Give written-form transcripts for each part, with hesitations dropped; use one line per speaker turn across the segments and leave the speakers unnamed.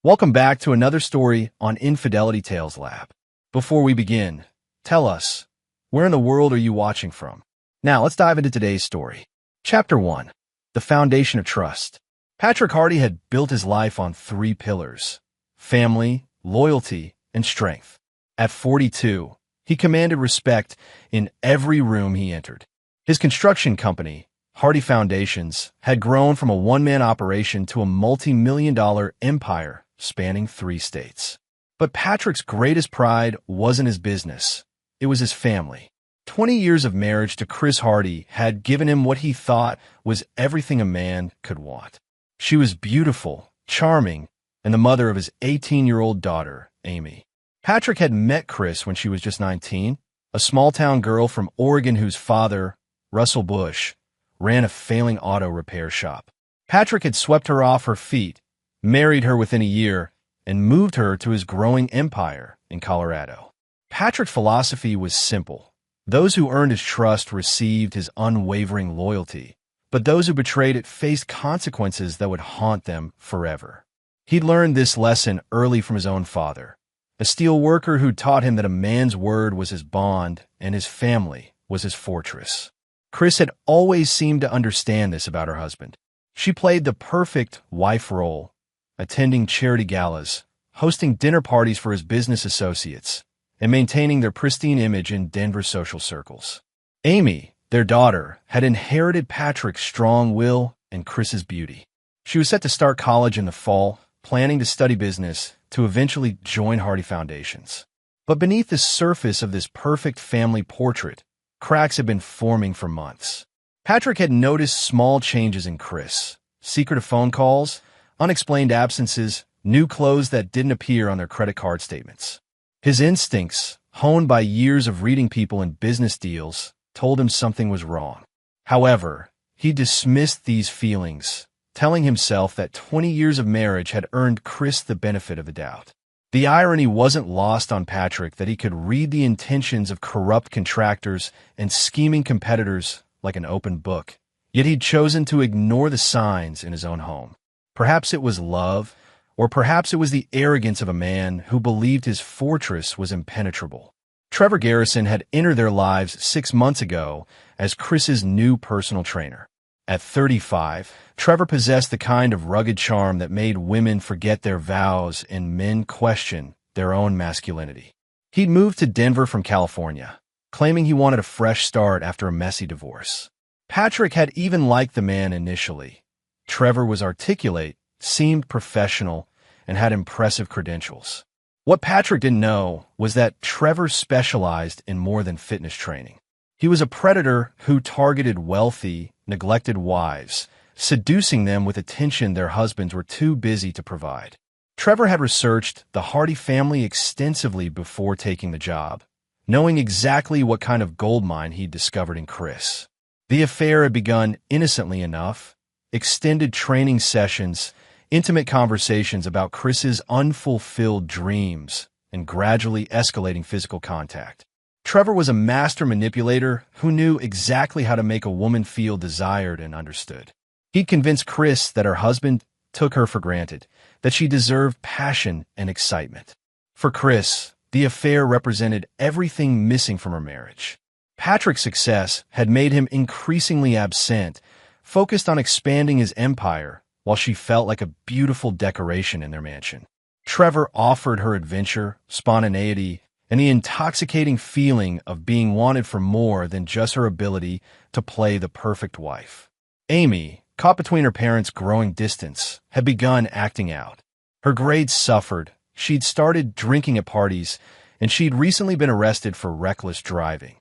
Welcome back to another story on Infidelity Tales Lab. Before we begin, tell us, where in the world are you watching from? Now, let's dive into today's story. Chapter 1. The Foundation of Trust. Patrick Hardy had built his life on three pillars: family, loyalty, and strength. At 42, he commanded respect in every room he entered. His construction company, Hardy Foundations, had grown from a one-man operation to a multi-million-dollar empire spanning 3 states. But Patrick's greatest pride wasn't his business. It was his family. 20 years of marriage to Chris Hardy had given him what he thought was everything a man could want. She was beautiful, charming, and the mother of his 18-year-old daughter, Amy. Patrick had met Chris when she was just 19, a small-town girl from Oregon whose father, Russell Bush, ran a failing auto repair shop. Patrick had swept her off her feet, married her within a year, and moved her to his growing empire in Colorado. Patrick's philosophy was simple. Those who earned his trust received his unwavering loyalty, but those who betrayed it faced consequences that would haunt them forever. He'd learned this lesson early from his own father, a steel worker who taught him that a man's word was his bond and his family was his fortress. Chris had always seemed to understand this about her husband. She played the perfect wife role, attending charity galas, hosting dinner parties for his business associates, and maintaining their pristine image in Denver social circles. Amy, their daughter, had inherited Patrick's strong will and Chris's beauty. She was set to start college in the fall, planning to study business to eventually join Hardy Foundations. But beneath the surface of this perfect family portrait, cracks had been forming for months. Patrick had noticed small changes in Chris: secretive phone calls, unexplained absences, new clothes that didn't appear on their credit card statements. His instincts, honed by years of reading people and business deals, told him something was wrong. However, he dismissed these feelings, telling himself that 20 years of marriage had earned Chris the benefit of the doubt. The irony wasn't lost on Patrick that he could read the intentions of corrupt contractors and scheming competitors like an open book, yet he'd chosen to ignore the signs in his own home. Perhaps it was love, or perhaps it was the arrogance of a man who believed his fortress was impenetrable. Trevor Garrison had entered their lives 6 months ago as Chris's new personal trainer. At 35, Trevor possessed the kind of rugged charm that made women forget their vows and men question their own masculinity. He'd moved to Denver from California, claiming he wanted a fresh start after a messy divorce. Patrick had even liked the man initially. Trevor was articulate, seemed professional, and had impressive credentials. What Patrick didn't know was that Trevor specialized in more than fitness training. He was a predator who targeted wealthy, neglected wives, seducing them with attention their husbands were too busy to provide. Trevor had researched the Hardy family extensively before taking the job, knowing exactly what kind of goldmine he'd discovered in Chris. The affair had begun innocently enough: extended training sessions, intimate conversations about Chris's unfulfilled dreams, and gradually escalating physical contact. Trevor was a master manipulator who knew exactly how to make a woman feel desired and understood. He'd convinced Chris that her husband took her for granted, that she deserved passion and excitement. For Chris, the affair represented everything missing from her marriage. Patrick's success had made him increasingly absent, focused on expanding his empire, while she felt like a beautiful decoration in their mansion. Trevor offered her adventure, spontaneity, and the intoxicating feeling of being wanted for more than just her ability to play the perfect wife. Amy, caught between her parents' growing distance, had begun acting out. Her grades suffered, she'd started drinking at parties, and she'd recently been arrested for reckless driving,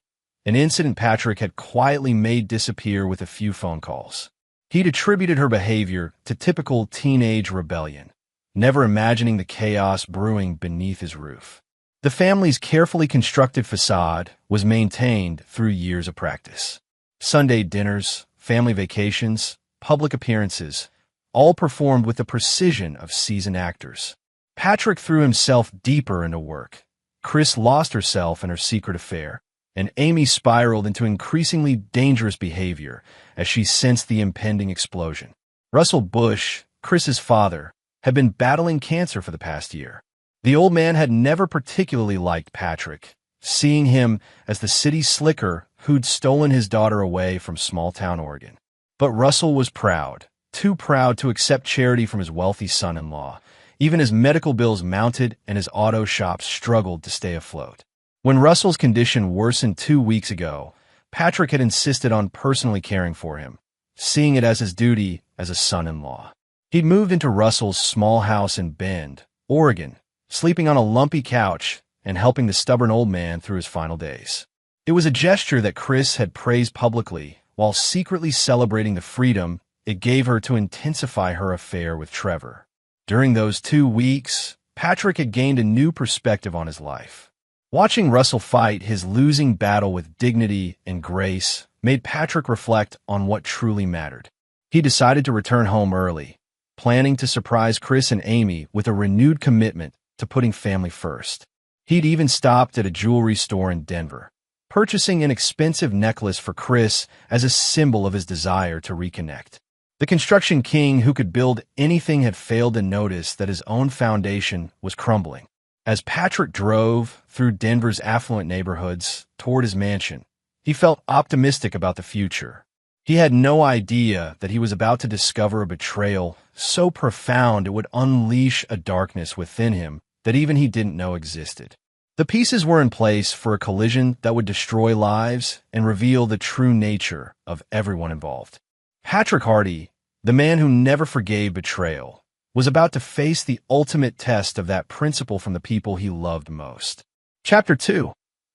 an incident Patrick had quietly made disappear with a few phone calls. He'd attributed her behavior to typical teenage rebellion, never imagining the chaos brewing beneath his roof. The family's carefully constructed facade was maintained through years of practice. Sunday dinners, family vacations, public appearances, all performed with the precision of seasoned actors. Patrick threw himself deeper into work. Chris lost herself in her secret affair, and Amy spiraled into increasingly dangerous behavior as she sensed the impending explosion. Russell Bush, Chris's father, had been battling cancer for the past year. The old man had never particularly liked Patrick, seeing him as the city slicker who'd stolen his daughter away from small-town Oregon. But Russell was proud, too proud to accept charity from his wealthy son-in-law, even as medical bills mounted and his auto shop struggled to stay afloat. When Russell's condition worsened 2 weeks ago, Patrick had insisted on personally caring for him, seeing it as his duty as a son-in-law. He'd moved into Russell's small house in Bend, Oregon, sleeping on a lumpy couch and helping the stubborn old man through his final days. It was a gesture that Chris had praised publicly, while secretly celebrating the freedom it gave her to intensify her affair with Trevor. During those 2 weeks, Patrick had gained a new perspective on his life. Watching Russell fight his losing battle with dignity and grace made Patrick reflect on what truly mattered. He decided to return home early, planning to surprise Chris and Amy with a renewed commitment to putting family first. He'd even stopped at a jewelry store in Denver, purchasing an expensive necklace for Chris as a symbol of his desire to reconnect. The construction king who could build anything had failed to notice that his own foundation was crumbling. As Patrick drove through Denver's affluent neighborhoods toward his mansion, he felt optimistic about the future. He had no idea that he was about to discover a betrayal so profound it would unleash a darkness within him that even he didn't know existed. The pieces were in place for a collision that would destroy lives and reveal the true nature of everyone involved. Patrick Hardy, the man who never forgave betrayal, was about to face the ultimate test of that principle from the people he loved most. Chapter 2.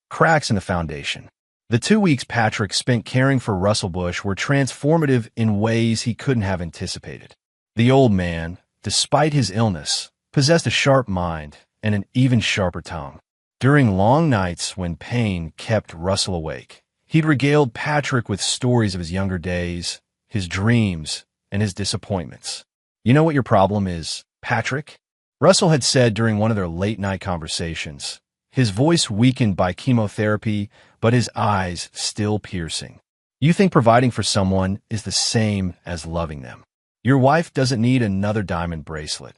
Cracks in the Foundation. The 2 weeks Patrick spent caring for Russell Bush were transformative in ways he couldn't have anticipated. The old man, despite his illness, possessed a sharp mind and an even sharper tongue. During long nights when pain kept Russell awake, he'd regaled Patrick with stories of his younger days, his dreams, and his disappointments. "You know what your problem is, Patrick?" Russell had said during one of their late-night conversations, his voice weakened by chemotherapy, but his eyes still piercing. "You think providing for someone is the same as loving them. Your wife doesn't need another diamond bracelet.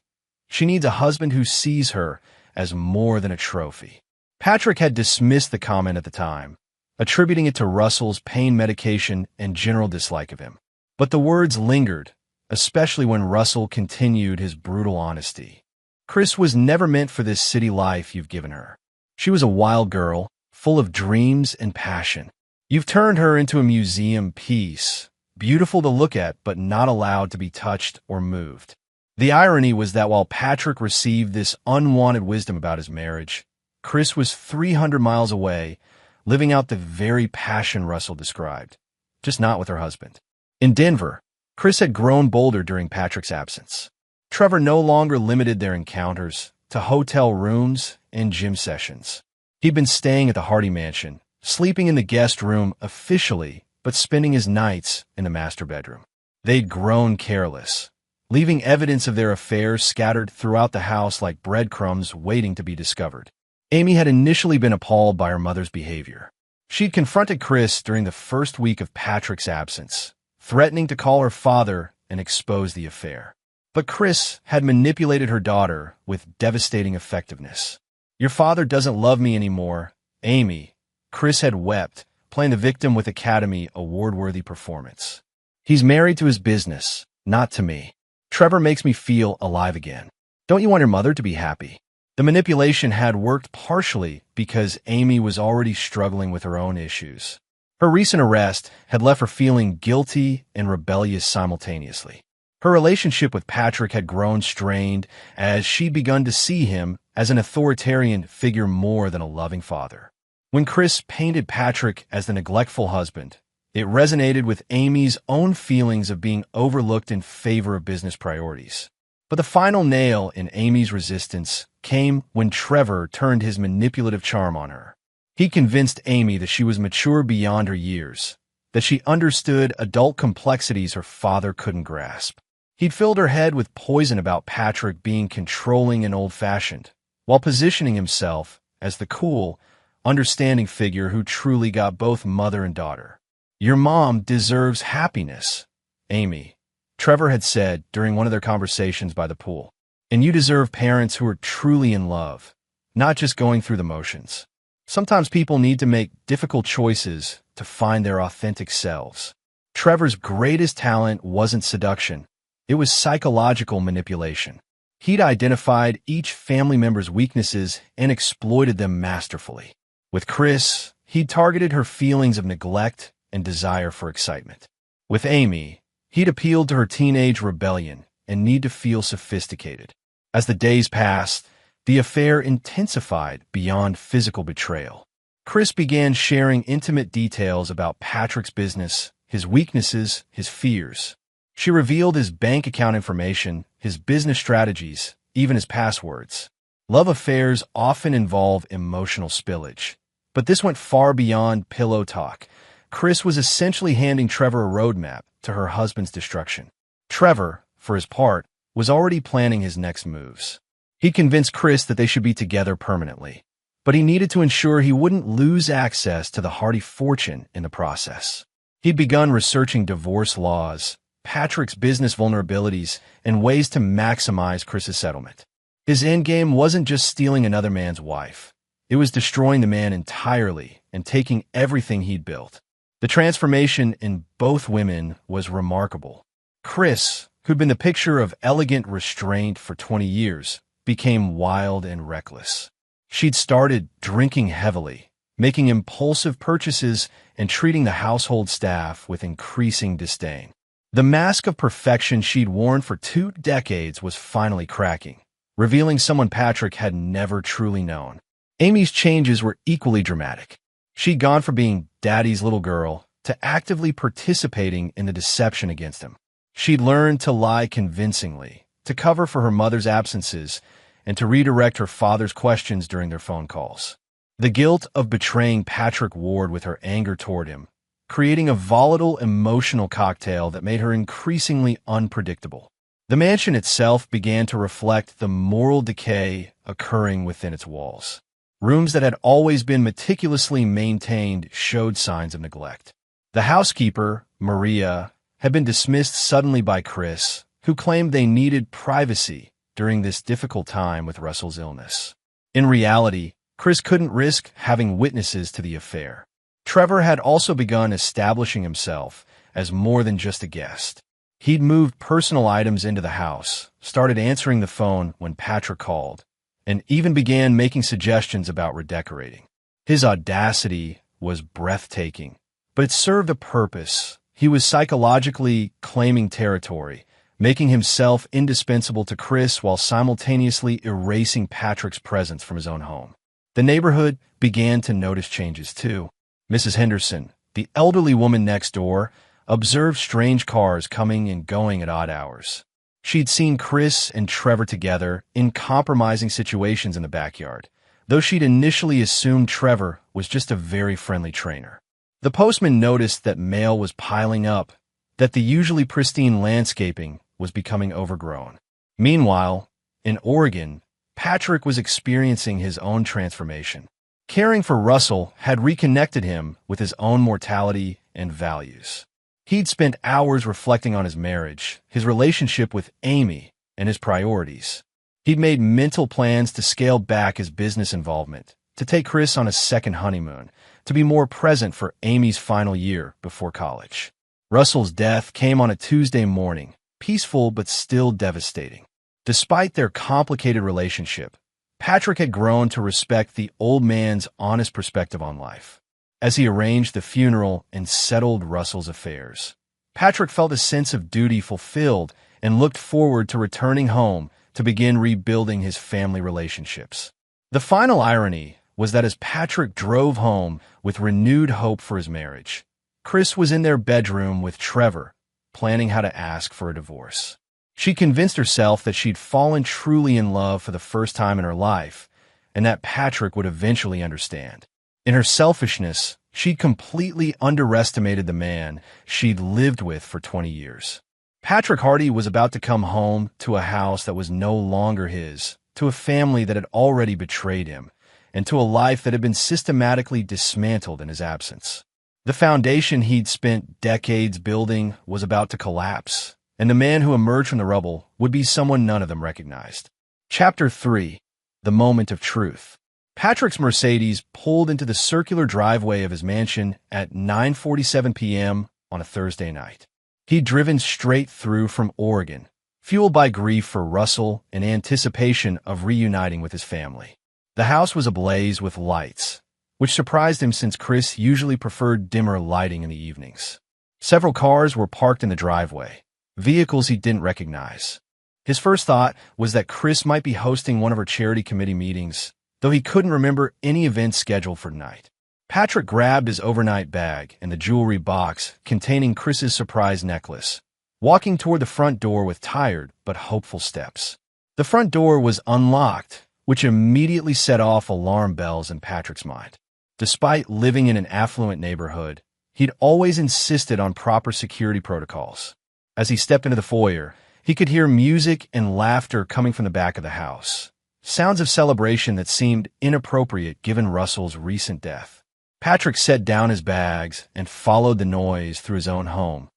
She needs a husband who sees her as more than a trophy." Patrick had dismissed the comment at the time, attributing it to Russell's pain medication and general dislike of him. But the words lingered, especially when Russell continued his brutal honesty. "Chris was never meant for this city life you've given her. She was a wild girl, full of dreams and passion. You've turned her into a museum piece, beautiful to look at but not allowed to be touched or moved." The irony was that while Patrick received this unwanted wisdom about his marriage, Chris was 300 miles away, living out the very passion Russell described, just not with her husband. In Denver, Chris had grown bolder during Patrick's absence. Trevor no longer limited their encounters to hotel rooms and gym sessions. He'd been staying at the Hardy Mansion, sleeping in the guest room officially, but spending his nights in the master bedroom. They'd grown careless, leaving evidence of their affairs scattered throughout the house like breadcrumbs waiting to be discovered. Amy had initially been appalled by her mother's behavior. She'd confronted Chris during the first week of Patrick's absence, threatening to call her father and expose the affair. But Chris had manipulated her daughter with devastating effectiveness. "Your father doesn't love me anymore, Amy," Chris had wept, playing the victim with Academy Award-worthy performance. "He's married to his business, not to me. Trevor makes me feel alive again. Don't you want your mother to be happy?" The manipulation had worked partially because Amy was already struggling with her own issues. Her recent arrest had left her feeling guilty and rebellious simultaneously. Her relationship with Patrick had grown strained as she'd begun to see him as an authoritarian figure more than a loving father. When Chris painted Patrick as the neglectful husband, it resonated with Amy's own feelings of being overlooked in favor of business priorities. But the final nail in Amy's resistance came when Trevor turned his manipulative charm on her. He convinced Amy that she was mature beyond her years, that she understood adult complexities her father couldn't grasp. He'd filled her head with poison about Patrick being controlling and old-fashioned, while positioning himself as the cool, understanding figure who truly got both mother and daughter. "Your mom deserves happiness, Amy," Trevor had said during one of their conversations by the pool. And you deserve parents who are truly in love, not just going through the motions. Sometimes people need to make difficult choices to find their authentic selves. Trevor's greatest talent wasn't seduction. It was psychological manipulation. He'd identified each family member's weaknesses and exploited them masterfully. With Chris, he'd targeted her feelings of neglect and desire for excitement. With Amy, he'd appealed to her teenage rebellion and need to feel sophisticated. As the days passed, the affair intensified beyond physical betrayal. Chris began sharing intimate details about Patrick's business, his weaknesses, his fears. She revealed his bank account information, his business strategies, even his passwords. Love affairs often involve emotional spillage, but this went far beyond pillow talk. Chris was essentially handing Trevor a roadmap to her husband's destruction. Trevor, for his part, was already planning his next moves. He convinced Chris that they should be together permanently, but he needed to ensure he wouldn't lose access to the hearty fortune in the process. He'd begun researching divorce laws, Patrick's business vulnerabilities, and ways to maximize Chris's settlement. His endgame wasn't just stealing another man's wife. It was destroying the man entirely and taking everything he'd built. The transformation in both women was remarkable. Chris, who'd been the picture of elegant restraint for 20 years, became wild and reckless. She'd started drinking heavily, making impulsive purchases, and treating the household staff with increasing disdain. The mask of perfection she'd worn for 2 decades was finally cracking, revealing someone Patrick had never truly known. Amy's changes were equally dramatic. She'd gone from being Daddy's little girl to actively participating in the deception against him. She'd learned to lie convincingly, to cover for her mother's absences, and to redirect her father's questions during their phone calls. The guilt of betraying Patrick warred with her anger toward him, creating a volatile emotional cocktail that made her increasingly unpredictable. The mansion itself began to reflect the moral decay occurring within its walls. Rooms that had always been meticulously maintained showed signs of neglect. The housekeeper, Maria, had been dismissed suddenly by Chris, who claimed they needed privacy during this difficult time with Russell's illness. In reality, Chris couldn't risk having witnesses to the affair. Trevor had also begun establishing himself as more than just a guest. He'd moved personal items into the house, started answering the phone when Patrick called, and even began making suggestions about redecorating. His audacity was breathtaking, but it served a purpose. He was psychologically claiming territory, making himself indispensable to Chris while simultaneously erasing Patrick's presence from his own home. The neighborhood began to notice changes too. Mrs. Henderson, the elderly woman next door, observed strange cars coming and going at odd hours. She'd seen Chris and Trevor together in compromising situations in the backyard, though she'd initially assumed Trevor was just a very friendly trainer. The postman noticed that mail was piling up, that the usually pristine landscaping was becoming overgrown. Meanwhile, in Oregon, Patrick was experiencing his own transformation. Caring for Russell had reconnected him with his own mortality and values. He'd spent hours reflecting on his marriage, his relationship with Amy, and his priorities. He'd made mental plans to scale back his business involvement, to take Chris on a second honeymoon, to be more present for Amy's final year before college. Russell's death came on a Tuesday morning, peaceful but still devastating. Despite their complicated relationship, Patrick had grown to respect the old man's honest perspective on life. As he arranged the funeral and settled Russell's affairs, Patrick felt a sense of duty fulfilled and looked forward to returning home to begin rebuilding his family relationships. The final irony was that as Patrick drove home with renewed hope for his marriage, Chris was in their bedroom with Trevor, planning how to ask for a divorce. She convinced herself that she'd fallen truly in love for the first time in her life, and that Patrick would eventually understand. In her selfishness, she'd completely underestimated the man she'd lived with for 20 years. Patrick Hardy was about to come home to a house that was no longer his, to a family that had already betrayed him, and to a life that had been systematically dismantled in his absence. The foundation he'd spent decades building was about to collapse, and the man who emerged from the rubble would be someone none of them recognized. Chapter 3. The Moment of Truth. Patrick's Mercedes pulled into the circular driveway of his mansion at 9:47 p.m. on a Thursday night. He'd driven straight through from Oregon, fueled by grief for Russell and anticipation of reuniting with his family. The house was ablaze with lights, which surprised him since Chris usually preferred dimmer lighting in the evenings. Several cars were parked in the driveway, vehicles he didn't recognize. His first thought was that Chris might be hosting one of her charity committee meetings, though he couldn't remember any events scheduled for tonight. Patrick grabbed his overnight bag and the jewelry box containing Chris's surprise necklace, walking toward the front door with tired but hopeful steps. The front door was unlocked, which immediately set off alarm bells in Patrick's mind. Despite living in an affluent neighborhood, he'd always insisted on proper security protocols. As he stepped into the foyer, he could hear music and laughter coming from the back of the house, sounds of celebration that seemed inappropriate given Russell's recent death. Patrick set down his bags and followed the noise through his own home,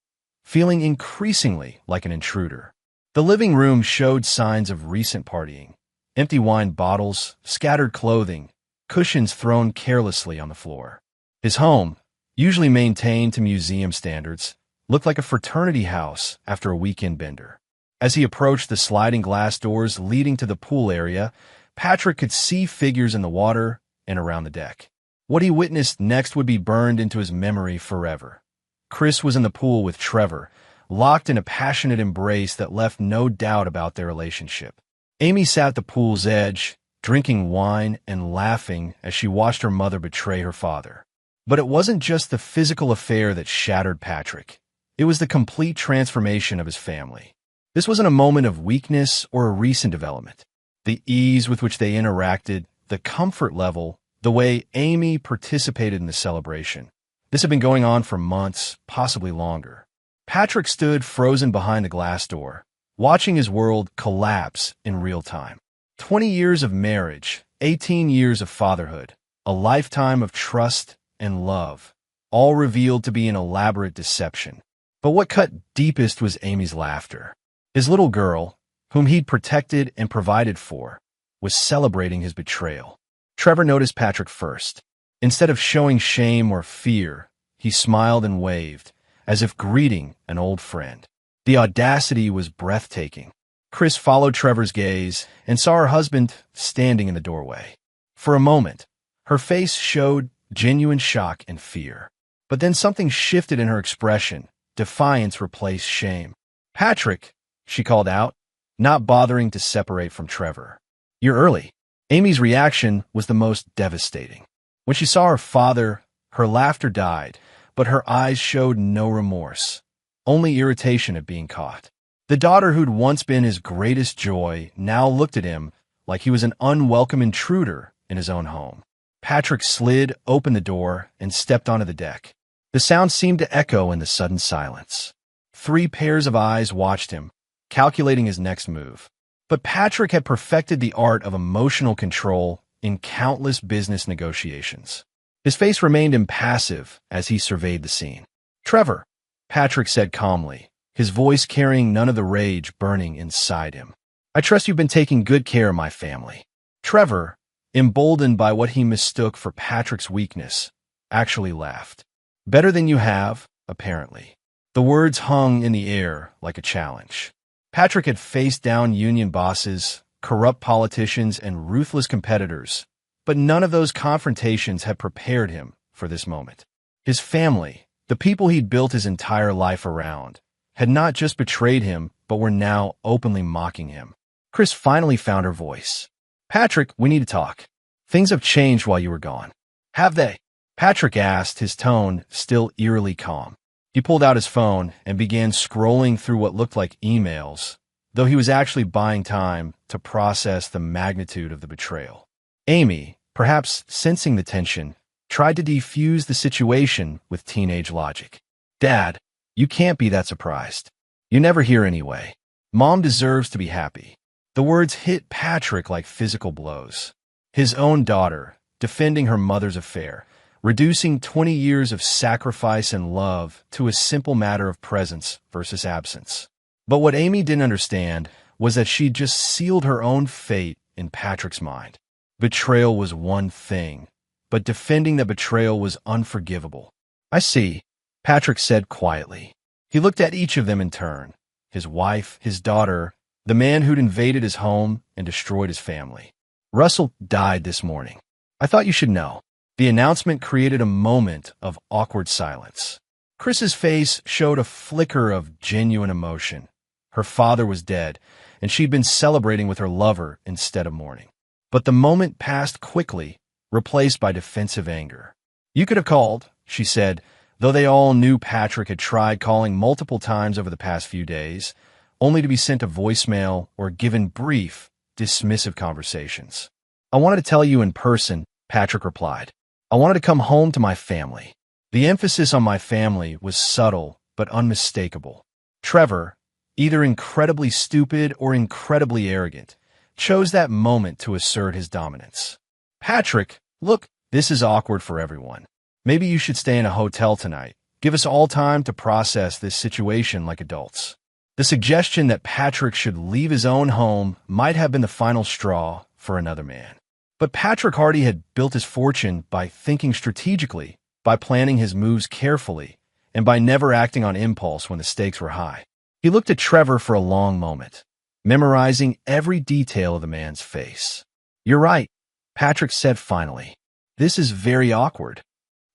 feeling increasingly like an intruder. The living room showed signs of recent partying: empty wine bottles, scattered clothing, cushions thrown carelessly on the floor. His home, usually maintained to museum standards, looked like a fraternity house after a weekend bender. As he approached the sliding glass doors leading to the pool area, Patrick could see figures in the water and around the deck. What he witnessed next would be burned into his memory forever. Chris was in the pool with Trevor, locked in a passionate embrace that left no doubt about their relationship. Amy sat at the pool's edge, drinking wine and laughing as she watched her mother betray her father. But it wasn't just the physical affair that shattered Patrick. It was the complete transformation of his family. This wasn't a moment of weakness or a recent development. The ease with which they interacted, the comfort level, the way Amy participated in the celebration. This had been going on for months, possibly longer. Patrick stood frozen behind the glass door, watching his world collapse in real time. 20 years of marriage, 18 years of fatherhood, a lifetime of trust and love, all revealed to be an elaborate deception. But what cut deepest was Amy's laughter. His little girl, whom he'd protected and provided for, was celebrating his betrayal. Trevor noticed Patrick first. Instead of showing shame or fear, he smiled and waved, as if greeting an old friend. The audacity was breathtaking. Chris followed Trevor's gaze and saw her husband standing in the doorway. For a moment, her face showed genuine shock and fear. But then something shifted in her expression. Defiance replaced shame. "Patrick," she called out, not bothering to separate from Trevor. "You're early." Amy's reaction was the most devastating. When she saw her father, her laughter died, but her eyes showed no remorse, only irritation at being caught. The daughter who'd once been his greatest joy now looked at him like he was an unwelcome intruder in his own home. Patrick slid open the door and stepped onto the deck. The sound seemed to echo in the sudden silence. 3 pairs of eyes watched him, calculating his next move. But Patrick had perfected the art of emotional control in countless business negotiations. His face remained impassive as he surveyed the scene. "Trevor," Patrick said calmly, his voice carrying none of the rage burning inside him. "I trust you've been taking good care of my family." Trevor, emboldened by what he mistook for Patrick's weakness, actually laughed. "Better than you have, apparently." The words hung in the air like a challenge. Patrick had faced down union bosses, corrupt politicians, and ruthless competitors, but none of those confrontations had prepared him for this moment. His family, the people he'd built his entire life around, had not just betrayed him, but were now openly mocking him. Chris finally found her voice. "Patrick, we need to talk. Things have changed while you were gone." "Have they?" Patrick asked, his tone still eerily calm. He pulled out his phone and began scrolling through what looked like emails, though he was actually buying time to process the magnitude of the betrayal. Amy, perhaps sensing the tension, tried to defuse the situation with teenage logic. "Dad, you can't be that surprised. You never hear anyway. Mom deserves to be happy." The words hit Patrick like physical blows. His own daughter, defending her mother's affair, reducing 20 years of sacrifice and love to a simple matter of presence versus absence. But what Amy didn't understand was that she'd just sealed her own fate in Patrick's mind. Betrayal was one thing, but defending the betrayal was unforgivable. "I see," Patrick said quietly. He looked at each of them in turn, his wife, his daughter, the man who'd invaded his home and destroyed his family. "Russell died this morning. I thought you should know." The announcement created a moment of awkward silence. Chris's face showed a flicker of genuine emotion. Her father was dead, and she'd been celebrating with her lover instead of mourning. But the moment passed quickly, replaced by defensive anger. "You could have called," she said, though they all knew Patrick had tried calling multiple times over the past few days, only to be sent a voicemail or given brief, dismissive conversations. "I wanted to tell you in person," Patrick replied. "I wanted to come home to my family." The emphasis on my family was subtle but unmistakable. Trevor, either incredibly stupid or incredibly arrogant, chose that moment to assert his dominance. "Patrick, look, this is awkward for everyone. Maybe you should stay in a hotel tonight. Give us all time to process this situation like adults." The suggestion that Patrick should leave his own home might have been the final straw for another man. But Patrick Hardy had built his fortune by thinking strategically, by planning his moves carefully, and by never acting on impulse when the stakes were high. He looked at Trevor for a long moment, memorizing every detail of the man's face. "You're right," Patrick said finally. "This is very awkward."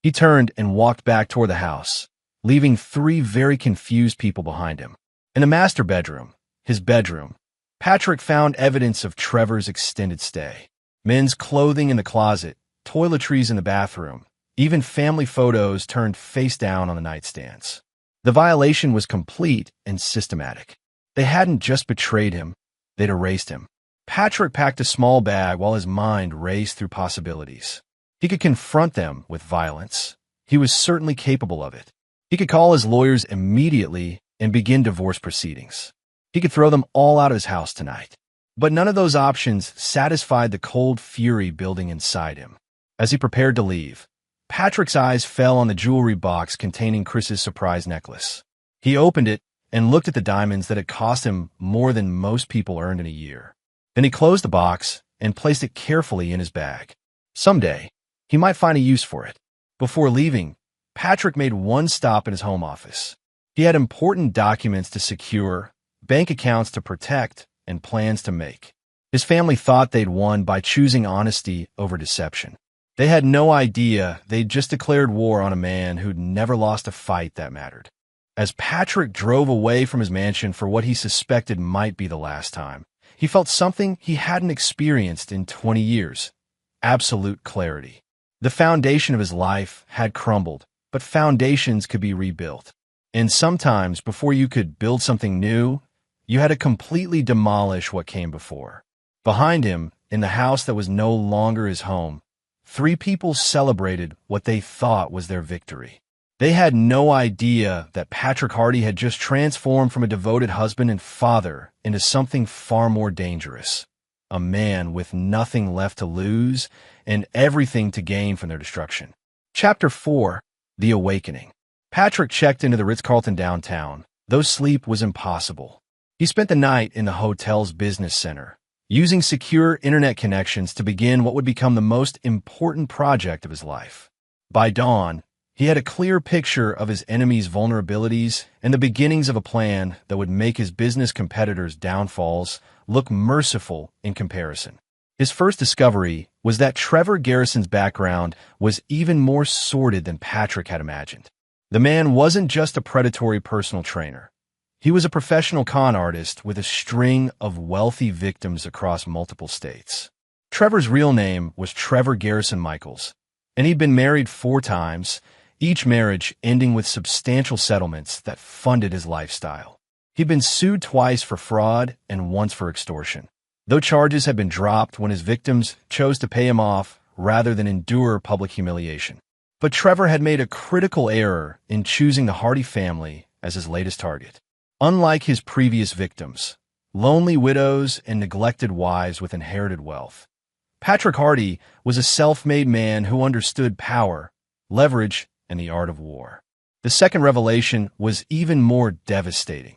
He turned and walked back toward the house, leaving 3 very confused people behind him. In the master bedroom, his bedroom, Patrick found evidence of Trevor's extended stay. Men's clothing in the closet, toiletries in the bathroom, even family photos turned face down on the nightstands. The violation was complete and systematic. They hadn't just betrayed him, they'd erased him. Patrick packed a small bag while his mind raced through possibilities. He could confront them with violence. He was certainly capable of it. He could call his lawyers immediately and begin divorce proceedings. He could throw them all out of his house tonight. But none of those options satisfied the cold fury building inside him. As he prepared to leave, Patrick's eyes fell on the jewelry box containing Chris's surprise necklace. He opened it and looked at the diamonds that had cost him more than most people earned in a year. Then he closed the box and placed it carefully in his bag. Someday, he might find a use for it. Before leaving, Patrick made one stop in his home office. He had important documents to secure, bank accounts to protect, and plans to make. His family thought they'd won by choosing honesty over deception. They had no idea they'd just declared war on a man who'd never lost a fight that mattered. As Patrick drove away from his mansion for what he suspected might be the last time, he felt something he hadn't experienced in 20 years: absolute clarity. The foundation of his life had crumbled, but foundations could be rebuilt. And sometimes, before you could build something new, you had to completely demolish what came before. Behind him, in the house that was no longer his home, 3 people celebrated what they thought was their victory. They had no idea that Patrick Hardy had just transformed from a devoted husband and father into something far more dangerous: a man with nothing left to lose and everything to gain from their destruction. Chapter 4: The Awakening. Patrick checked into the Ritz-Carlton downtown, though sleep was impossible. He spent the night in the hotel's business center, using secure internet connections to begin what would become the most important project of his life. By dawn, he had a clear picture of his enemy's vulnerabilities and the beginnings of a plan that would make his business competitors' downfalls look merciful in comparison. His first discovery was that Trevor Garrison's background was even more sordid than Patrick had imagined. The man wasn't just a predatory personal trainer. He was a professional con artist with a string of wealthy victims across multiple states. Trevor's real name was Trevor Garrison Michaels, and he'd been married 4 times, each marriage ending with substantial settlements that funded his lifestyle. He'd been sued twice for fraud and once for extortion, though charges had been dropped when his victims chose to pay him off rather than endure public humiliation. But Trevor had made a critical error in choosing the Hardy family as his latest target. Unlike his previous victims, lonely widows and neglected wives with inherited wealth, Patrick Hardy was a self-made man who understood power, leverage, and the art of war. The second revelation was even more devastating.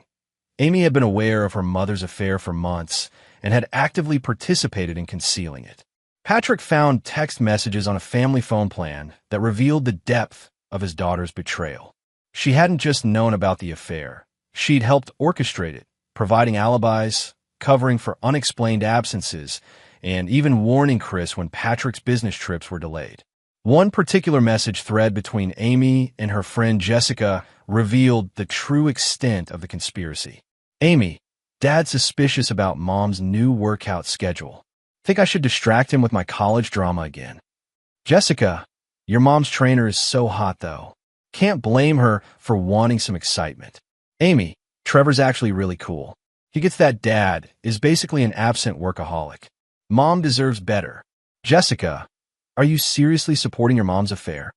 Amy had been aware of her mother's affair for months and had actively participated in concealing it. Patrick found text messages on a family phone plan that revealed the depth of his daughter's betrayal. She hadn't just known about the affair. She'd helped orchestrate it, providing alibis, covering for unexplained absences, and even warning Chris when Patrick's business trips were delayed. One particular message thread between Amy and her friend Jessica revealed the true extent of the conspiracy. Amy, Dad's suspicious about Mom's new workout schedule. Think I should distract him with my college drama again. Jessica, your mom's trainer is so hot though. Can't blame her for wanting some excitement. Amy, Trevor's actually really cool. He gets that Dad is basically an absent workaholic. Mom deserves better. Jessica, are you seriously supporting your mom's affair?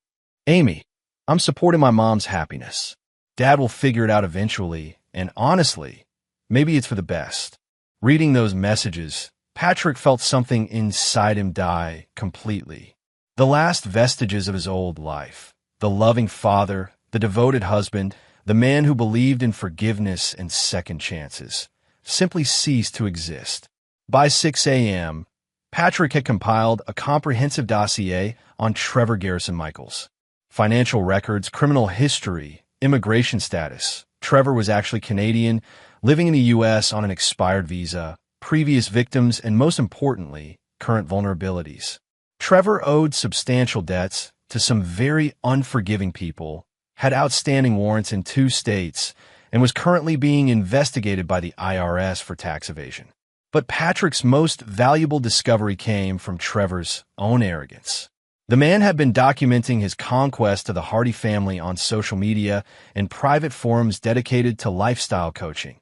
Amy, I'm supporting my mom's happiness. Dad will figure it out eventually, and honestly, maybe it's for the best. Reading those messages, Patrick felt something inside him die completely. The last vestiges of his old life. The loving father, the devoted husband, the man who believed in forgiveness and second chances, simply ceased to exist. By 6 a.m., Patrick had compiled a comprehensive dossier on Trevor Garrison Michaels. Financial records, criminal history, immigration status. Trevor was actually Canadian, living in the U.S. on an expired visa, previous victims, and most importantly, current vulnerabilities. Trevor owed substantial debts to some very unforgiving people, had outstanding warrants in 2 states, and was currently being investigated by the IRS for tax evasion. But Patrick's most valuable discovery came from Trevor's own arrogance. The man had been documenting his conquest of the Hardy family on social media and private forums dedicated to lifestyle coaching,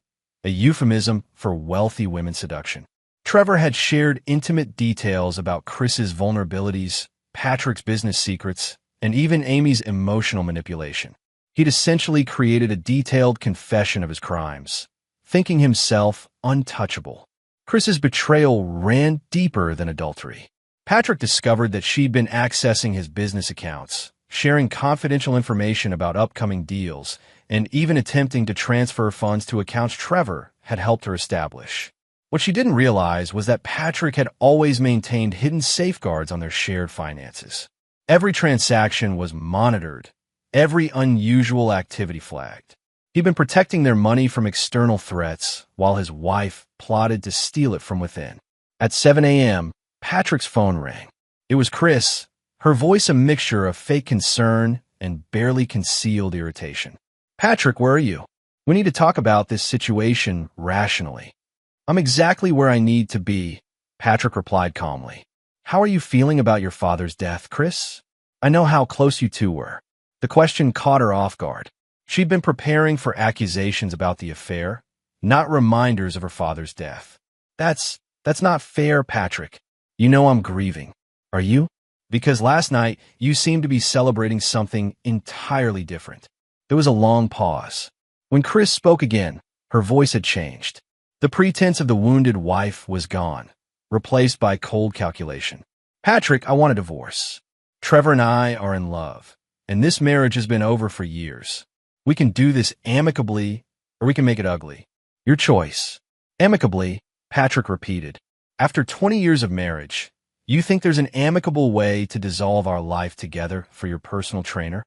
a euphemism for wealthy women seduction. Trevor had shared intimate details about Chris's vulnerabilities, Patrick's business secrets, and even Amy's emotional manipulation. He'd essentially created a detailed confession of his crimes, thinking himself untouchable. Chris's betrayal ran deeper than adultery. Patrick discovered that she'd been accessing his business accounts, sharing confidential information about upcoming deals, and even attempting to transfer funds to accounts Trevor had helped her establish. What she didn't realize was that Patrick had always maintained hidden safeguards on their shared finances. Every transaction was monitored, every unusual activity flagged. He'd been protecting their money from external threats, while his wife plotted to steal it from within. At 7 a.m., Patrick's phone rang. It was Chris, her voice a mixture of fake concern and barely concealed irritation. Patrick, where are you? We need to talk about this situation rationally. I'm exactly where I need to be, Patrick replied calmly. How are you feeling about your father's death, Chris? I know how close you two were. The question caught her off guard. She'd been preparing for accusations about the affair, not reminders of her father's death. That's not fair, Patrick. You know I'm grieving. Are you? Because last night, you seemed to be celebrating something entirely different. There was a long pause. When Chris spoke again, her voice had changed. The pretense of the wounded wife was gone, replaced by cold calculation. Patrick, I want a divorce. Trevor and I are in love, and this marriage has been over for years. We can do this amicably, or we can make it ugly. Your choice. Amicably, Patrick repeated. After 20 years of marriage, you think there's an amicable way to dissolve our life together for your personal trainer?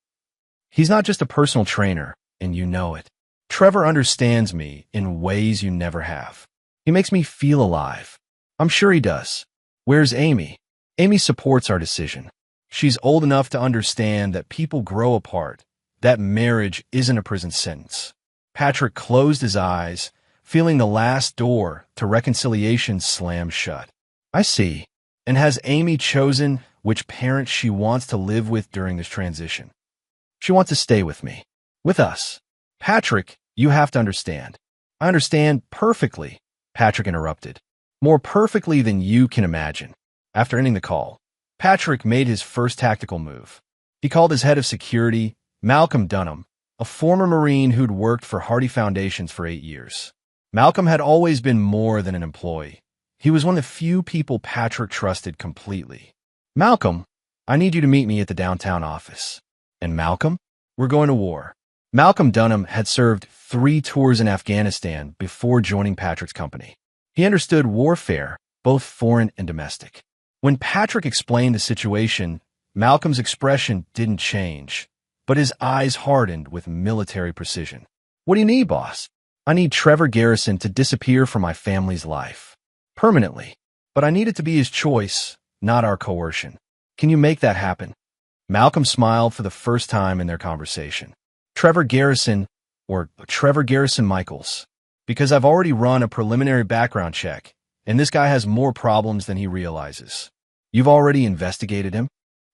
He's not just a personal trainer, and you know it. Trevor understands me in ways you never have. He makes me feel alive. I'm sure he does. Where's Amy? Amy supports our decision. She's old enough to understand that people grow apart, that marriage isn't a prison sentence. Patrick closed his eyes, feeling the last door to reconciliation slam shut. I see. And has Amy chosen which parent she wants to live with during this transition? She wants to stay with me. With us. Patrick, you have to understand. I understand perfectly, Patrick interrupted. More perfectly than you can imagine. After ending the call, Patrick made his first tactical move. He called his head of security, Malcolm Dunham, a former Marine who'd worked for Hardy Foundations for 8 years. Malcolm had always been more than an employee. He was one of the few people Patrick trusted completely. Malcolm, I need you to meet me at the downtown office. And Malcolm, we're going to war. Malcolm Dunham had served 3 tours in Afghanistan before joining Patrick's company. He understood warfare, both foreign and domestic. When Patrick explained the situation, Malcolm's expression didn't change, but his eyes hardened with military precision. "What do you need, boss?" "I need Trevor Garrison to disappear from my family's life. Permanently. But I need it to be his choice, not our coercion. Can you make that happen?" Malcolm smiled for the first time in their conversation. "Trevor Garrison, or Trevor Garrison Michaels, because I've already run a preliminary background check, and this guy has more problems than he realizes." "You've already investigated him?"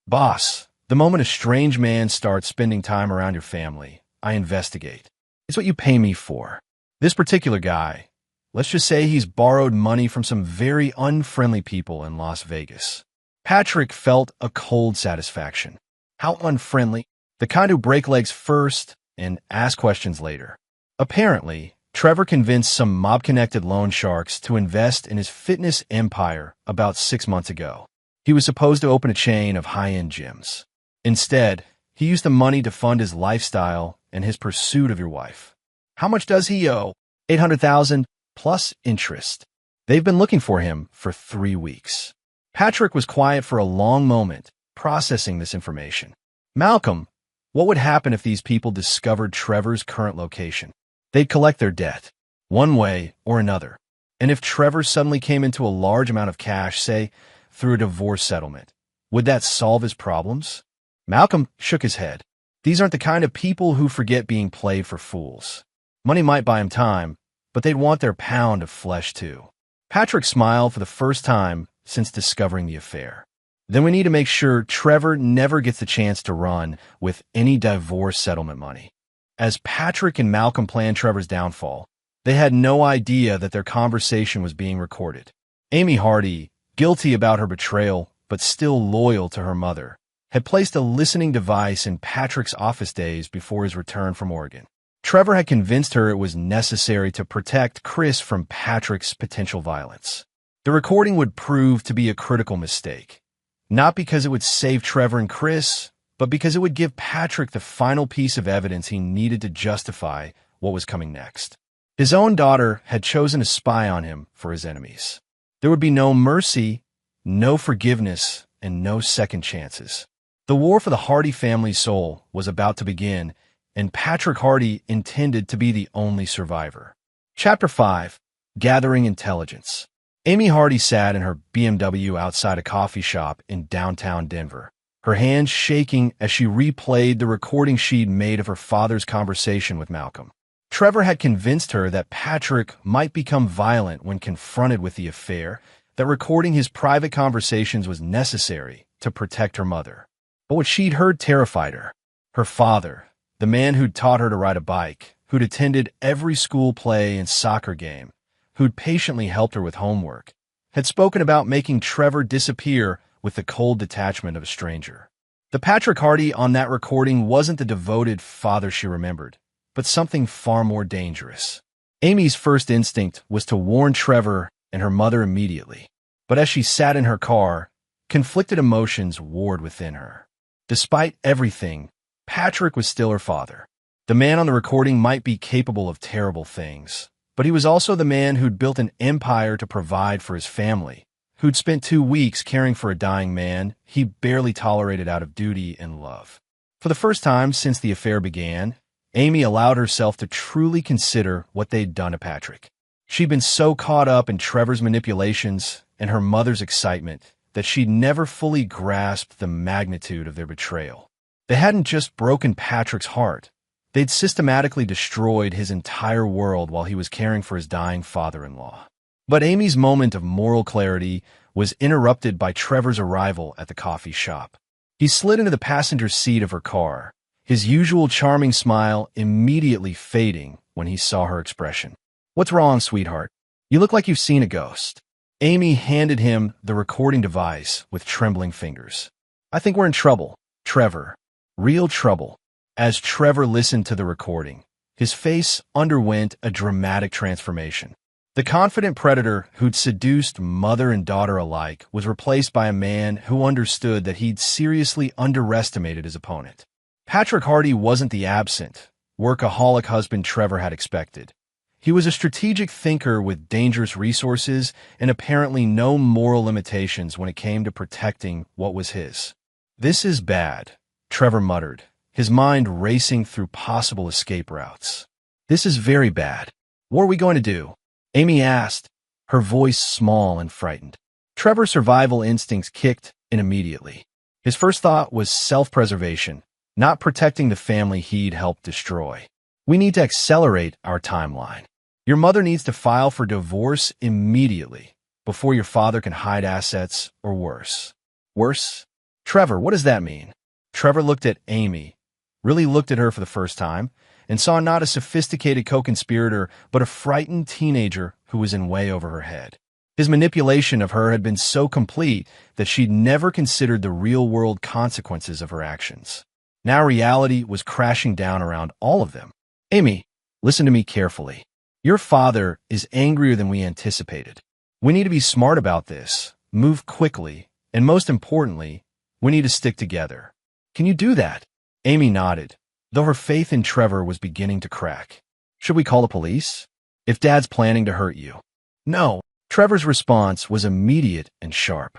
"Boss, the moment a strange man starts spending time around your family, I investigate. It's what you pay me for. This particular guy, let's just say he's borrowed money from some very unfriendly people in Las Vegas." Patrick felt a cold satisfaction. How unfriendly? The kind who break legs first and ask questions later. Apparently, Trevor convinced some mob-connected loan sharks to invest in his fitness empire about 6 months ago. He was supposed to open a chain of high-end gyms. Instead, he used the money to fund his lifestyle and his pursuit of your wife. How much does he owe? $800,000 plus interest. They've been looking for him for 3 weeks. Patrick was quiet for a long moment, processing this information. "Malcolm, what would happen if these people discovered Trevor's current location?" "They'd collect their debt, one way or another. And if Trevor suddenly came into a large amount of cash, say, through a divorce settlement, would that solve his problems?" Malcolm shook his head. "These aren't the kind of people who forget being played for fools. Money might buy him time, but they'd want their pound of flesh too." Patrick smiled for the first time since discovering the affair. "Then we need to make sure Trevor never gets the chance to run with any divorce settlement money." As Patrick and Malcolm planned Trevor's downfall, they had no idea that their conversation was being recorded. Amy Hardy, guilty about her betrayal but still loyal to her mother, had placed a listening device in Patrick's office days before his return from Oregon. Trevor had convinced her it was necessary to protect Chris from Patrick's potential violence. The recording would prove to be a critical mistake, not because it would save Trevor and Chris, but because it would give Patrick the final piece of evidence he needed to justify what was coming next. His own daughter had chosen to spy on him for his enemies. There would be no mercy, no forgiveness, and no second chances. The war for the Hardy family's soul was about to begin, and Patrick Hardy intended to be the only survivor. Chapter 5. Gathering Intelligence. Amy Hardy sat in her BMW outside a coffee shop in downtown Denver, her hands shaking as she replayed the recording she'd made of her father's conversation with Malcolm. Trevor had convinced her that Patrick might become violent when confronted with the affair, that recording his private conversations was necessary to protect her mother. But what she'd heard terrified her. Her father, the man who'd taught her to ride a bike, who'd attended every school play and soccer game, who'd patiently helped her with homework, had spoken about making Trevor disappear with the cold detachment of a stranger. The Patrick Hardy on that recording wasn't the devoted father she remembered, but something far more dangerous. Amy's first instinct was to warn Trevor and her mother immediately, but as she sat in her car, conflicted emotions warred within her. Despite everything, Patrick was still her father. The man on the recording might be capable of terrible things, but he was also the man who'd built an empire to provide for his family, who'd spent 2 weeks caring for a dying man he barely tolerated out of duty and love. For the first time since the affair began, Amy allowed herself to truly consider what they'd done to Patrick. She'd been so caught up in Trevor's manipulations and her mother's excitement that she'd never fully grasped the magnitude of their betrayal. They hadn't just broken Patrick's heart, they'd systematically destroyed his entire world while he was caring for his dying father-in-law. But Amy's moment of moral clarity was interrupted by Trevor's arrival at the coffee shop. He slid into the passenger seat of her car, his usual charming smile immediately fading when he saw her expression. "What's wrong, sweetheart? You look like you've seen a ghost." Amy handed him the recording device with trembling fingers. "I think we're in trouble, Trevor. Real trouble." As Trevor listened to the recording, his face underwent a dramatic transformation. The confident predator who'd seduced mother and daughter alike was replaced by a man who understood that he'd seriously underestimated his opponent. Patrick Hardy wasn't the absent, workaholic husband Trevor had expected. He was a strategic thinker with dangerous resources and apparently no moral limitations when it came to protecting what was his. "This is bad," Trevor muttered, his mind racing through possible escape routes. "This is very bad. What are we going to do?" Amy asked, her voice small and frightened. Trevor's survival instincts kicked in immediately. His first thought was self-preservation, not protecting the family he'd helped destroy. "We need to accelerate our timeline. Your mother needs to file for divorce immediately, before your father can hide assets or worse." "Worse? Trevor, what does that mean?" Trevor looked at Amy, really looked at her for the first time, and saw not a sophisticated co-conspirator, but a frightened teenager who was in way over her head. His manipulation of her had been so complete that she'd never considered the real-world consequences of her actions. Now reality was crashing down around all of them. "Amy, listen to me carefully. Your father is angrier than we anticipated. We need to be smart about this, move quickly, and most importantly, we need to stick together. Can you do that?" Amy nodded, though her faith in Trevor was beginning to crack. "Should we call the police? If Dad's planning to hurt you?" "No." Trevor's response was immediate and sharp.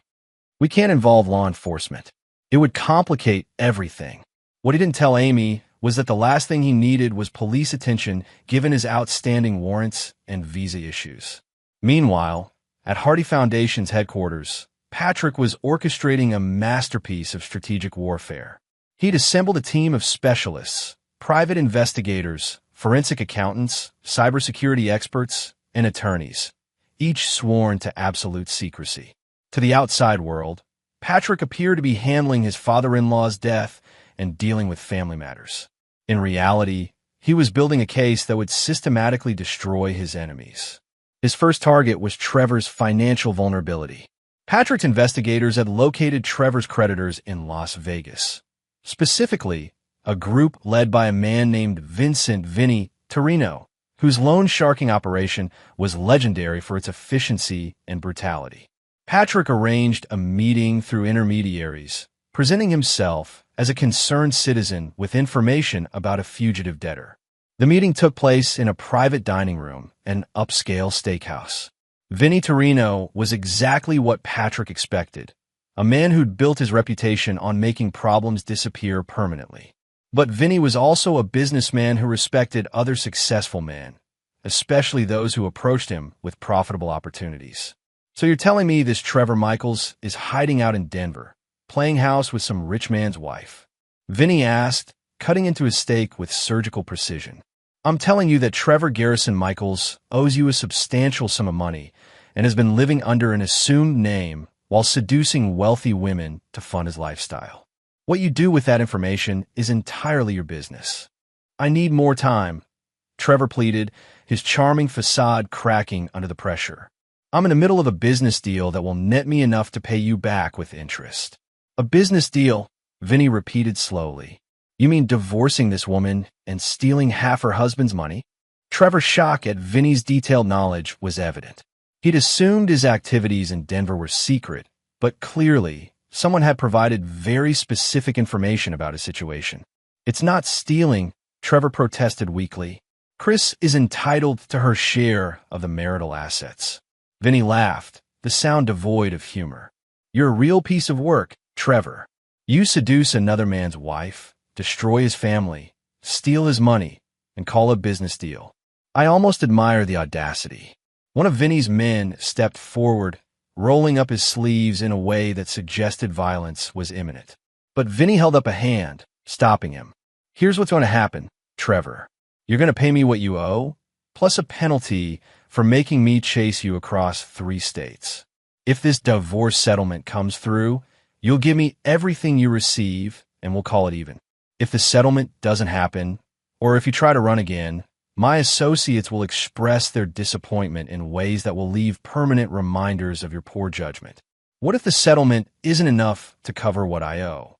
"We can't involve law enforcement. It would complicate everything." What he didn't tell Amy was that the last thing he needed was police attention given his outstanding warrants and visa issues. Meanwhile, at Hardy Foundation's headquarters, Patrick was orchestrating a masterpiece of strategic warfare. He'd assembled a team of specialists, private investigators, forensic accountants, cybersecurity experts, and attorneys, each sworn to absolute secrecy. To the outside world, Patrick appeared to be handling his father-in-law's death and dealing with family matters. In reality, he was building a case that would systematically destroy his enemies. His first target was Trevor's financial vulnerability. Patrick's investigators had located Trevor's creditors in Las Vegas. Specifically, a group led by a man named Vinny Torino, whose loan sharking operation was legendary for its efficiency and brutality. Patrick arranged a meeting through intermediaries, presenting himself as a concerned citizen with information about a fugitive debtor. The meeting took place in a private dining room, an upscale steakhouse. Vinny Torino was exactly what Patrick expected, a man who'd built his reputation on making problems disappear permanently. But Vinny was also a businessman who respected other successful men, especially those who approached him with profitable opportunities. "So you're telling me this Trevor Michaels is hiding out in Denver, playing house with some rich man's wife?" Vinny asked, cutting into his steak with surgical precision. "I'm telling you that Trevor Garrison Michaels owes you a substantial sum of money and has been living under an assumed name while seducing wealthy women to fund his lifestyle. What you do with that information is entirely your business." "I need more time," Trevor pleaded, his charming facade cracking under the pressure. "I'm in the middle of a business deal that will net me enough to pay you back with interest." "A business deal?" Vinny repeated slowly. "You mean divorcing this woman and stealing half her husband's money?" Trevor's shock at Vinny's detailed knowledge was evident. He'd assumed his activities in Denver were secret, but clearly, someone had provided very specific information about his situation. "It's not stealing," Trevor protested weakly. "Chris is entitled to her share of the marital assets." Vinny laughed, the sound devoid of humor. "You're a real piece of work, Trevor. You seduce another man's wife, destroy his family, steal his money, and call a business deal. I almost admire the audacity." One of Vinny's men stepped forward, rolling up his sleeves in a way that suggested violence was imminent. But Vinny held up a hand, stopping him. "Here's what's going to happen, Trevor. You're going to pay me what you owe, plus a penalty for making me chase you across 3 states. If this divorce settlement comes through, you'll give me everything you receive, and we'll call it even. If the settlement doesn't happen, or if you try to run again, my associates will express their disappointment in ways that will leave permanent reminders of your poor judgment. What if the settlement isn't enough to cover what I owe?"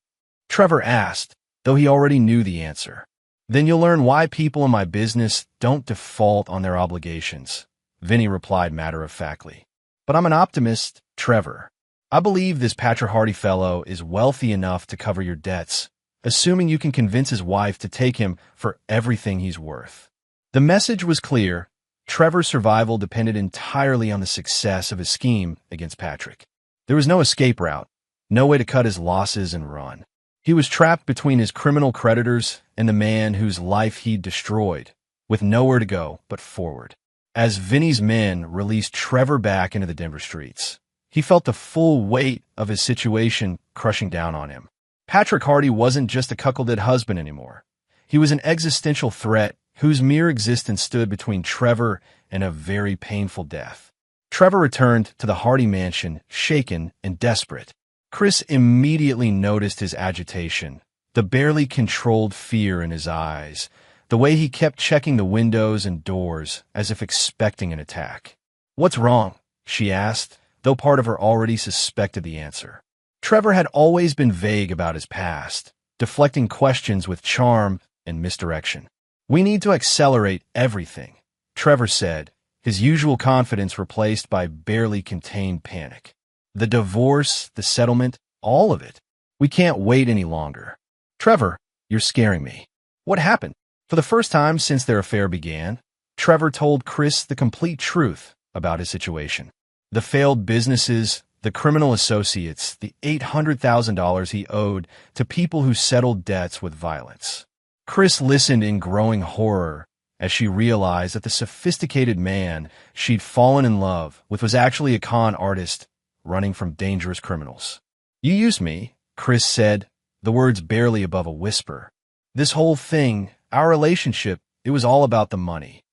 Trevor asked, though he already knew the answer. "Then you'll learn why people in my business don't default on their obligations," Vinny replied matter-of-factly. "But I'm an optimist, Trevor. I believe this Patrick Hardy fellow is wealthy enough to cover your debts, assuming you can convince his wife to take him for everything he's worth. The message was clear. Trevor's survival depended entirely on the success of his scheme against Patrick. There was no escape route, no way to cut his losses and run. He was trapped between his criminal creditors and the man whose life he'd destroyed, with nowhere to go but forward. As Vinny's men released Trevor back into the Denver streets, he felt the full weight of his situation crushing down on him. Patrick Hardy wasn't just a cuckolded husband anymore. He was an existential threat whose mere existence stood between Trevor and a very painful death. Trevor returned to the Hardy mansion, shaken and desperate. Chris immediately noticed his agitation, the barely controlled fear in his eyes, the way he kept checking the windows and doors as if expecting an attack. "What's wrong?" she asked, though part of her already suspected the answer. Trevor had always been vague about his past, deflecting questions with charm and misdirection. "We need to accelerate everything," Trevor said, his usual confidence replaced by barely contained panic. "The divorce, the settlement, all of it. We can't wait any longer." "Trevor, you're scaring me. What happened?" For the first time since their affair began, Trevor told Chris the complete truth about his situation. The failed businesses, the criminal associates, the $800,000 he owed to people who settled debts with violence. Chris listened in growing horror as she realized that the sophisticated man she'd fallen in love with was actually a con artist running from dangerous criminals. "You used me," Chris said, the words barely above a whisper. "This whole thing, our relationship, it was all about the money."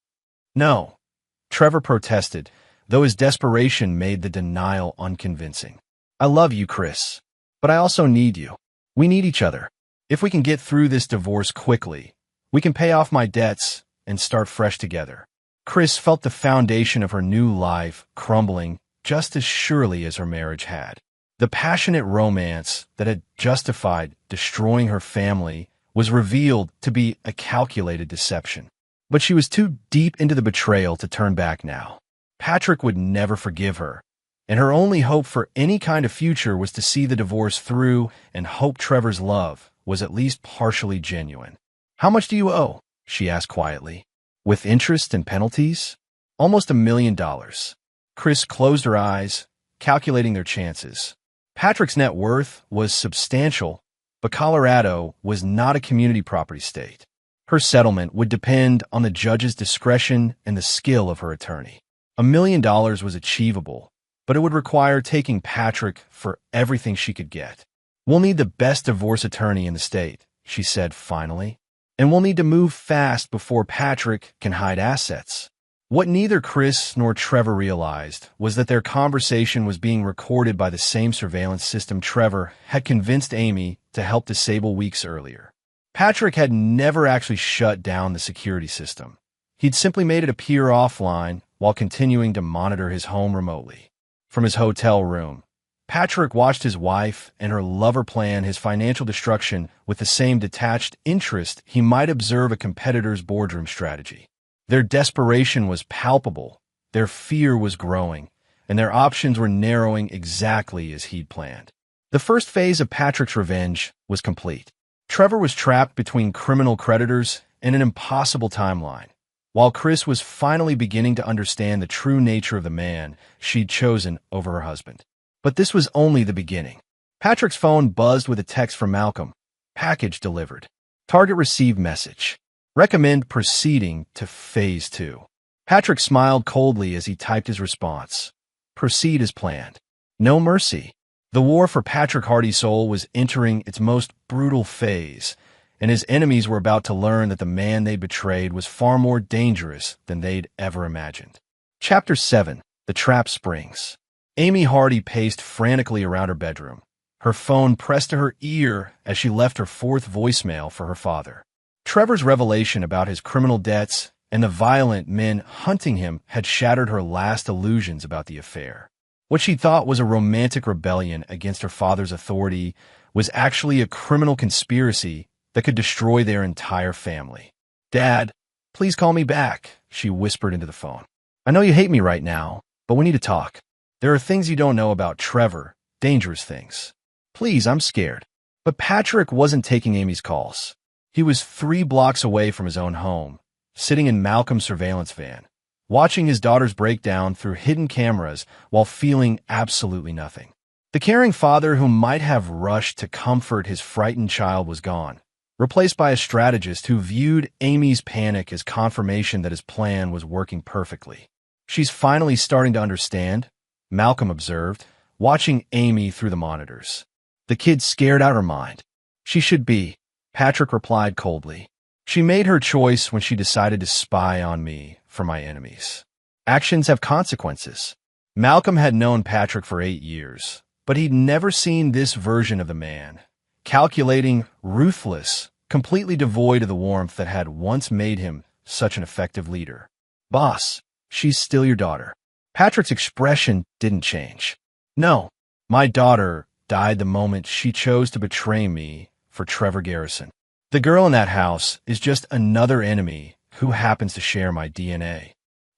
"No," Trevor protested, though his desperation made the denial unconvincing. "I love you, Chris, but I also need you. We need each other. If we can get through this divorce quickly, we can pay off my debts and start fresh together." Chris felt the foundation of her new life crumbling just as surely as her marriage had. The passionate romance that had justified destroying her family was revealed to be a calculated deception. But she was too deep into the betrayal to turn back now. Patrick would never forgive her, and her only hope for any kind of future was to see the divorce through and hope Trevor's love was at least partially genuine. "How much do you owe?" she asked quietly. "With interest and penalties?" "Almost $1 million. Chris closed her eyes, calculating their chances. Patrick's net worth was substantial, but Colorado was not a community property state. Her settlement would depend on the judge's discretion and the skill of her attorney. $1 million was achievable, but it would require taking Patrick for everything she could get. "We'll need the best divorce attorney in the state," she said finally, "and we'll need to move fast before Patrick can hide assets." What neither Chris nor Trevor realized was that their conversation was being recorded by the same surveillance system Trevor had convinced Amy to help disable weeks earlier. Patrick had never actually shut down the security system. He'd simply made it appear offline while continuing to monitor his home remotely. From his hotel room, Patrick watched his wife and her lover plan his financial destruction with the same detached interest he might observe a competitor's boardroom strategy. Their desperation was palpable, their fear was growing, and their options were narrowing exactly as he'd planned. The first phase of Patrick's revenge was complete. Trevor was trapped between criminal creditors and an impossible timeline, while Chris was finally beginning to understand the true nature of the man she'd chosen over her husband. But this was only the beginning. Patrick's phone buzzed with a text from Malcolm. "Package delivered. Target received message. Recommend proceeding to Phase 2. Patrick smiled coldly as he typed his response. "Proceed as planned. No mercy." The war for Patrick Hardy's soul was entering its most brutal phase, and his enemies were about to learn that the man they betrayed was far more dangerous than they'd ever imagined. Chapter 7. The Trap Springs. Amy Hardy paced frantically around her bedroom, her phone pressed to her ear as she left her fourth voicemail for her father. Trevor's revelation about his criminal debts and the violent men hunting him had shattered her last illusions about the affair. What she thought was a romantic rebellion against her father's authority was actually a criminal conspiracy that could destroy their entire family. "Dad, please call me back," she whispered into the phone. "I know you hate me right now, but we need to talk. There are things you don't know about Trevor, dangerous things. Please, I'm scared." But Patrick wasn't taking Amy's calls. He was 3 blocks away from his own home, sitting in Malcolm's surveillance van, watching his daughter's breakdown through hidden cameras while feeling absolutely nothing. The caring father who might have rushed to comfort his frightened child was gone, replaced by a strategist who viewed Amy's panic as confirmation that his plan was working perfectly. "She's finally starting to understand," Malcolm observed, watching Amy through the monitors. "The kid's scared out of her mind." "She should be," Patrick replied coldly. "She made her choice when she decided to spy on me for my enemies. Actions have consequences." Malcolm had known Patrick for 8 years, but he'd never seen this version of the man. Calculating, ruthless, completely devoid of the warmth that had once made him such an effective leader. "Boss, she's still your daughter." Patrick's expression didn't change. "No, my daughter died the moment she chose to betray me for Trevor Garrison. The girl in that house is just another enemy who happens to share my DNA."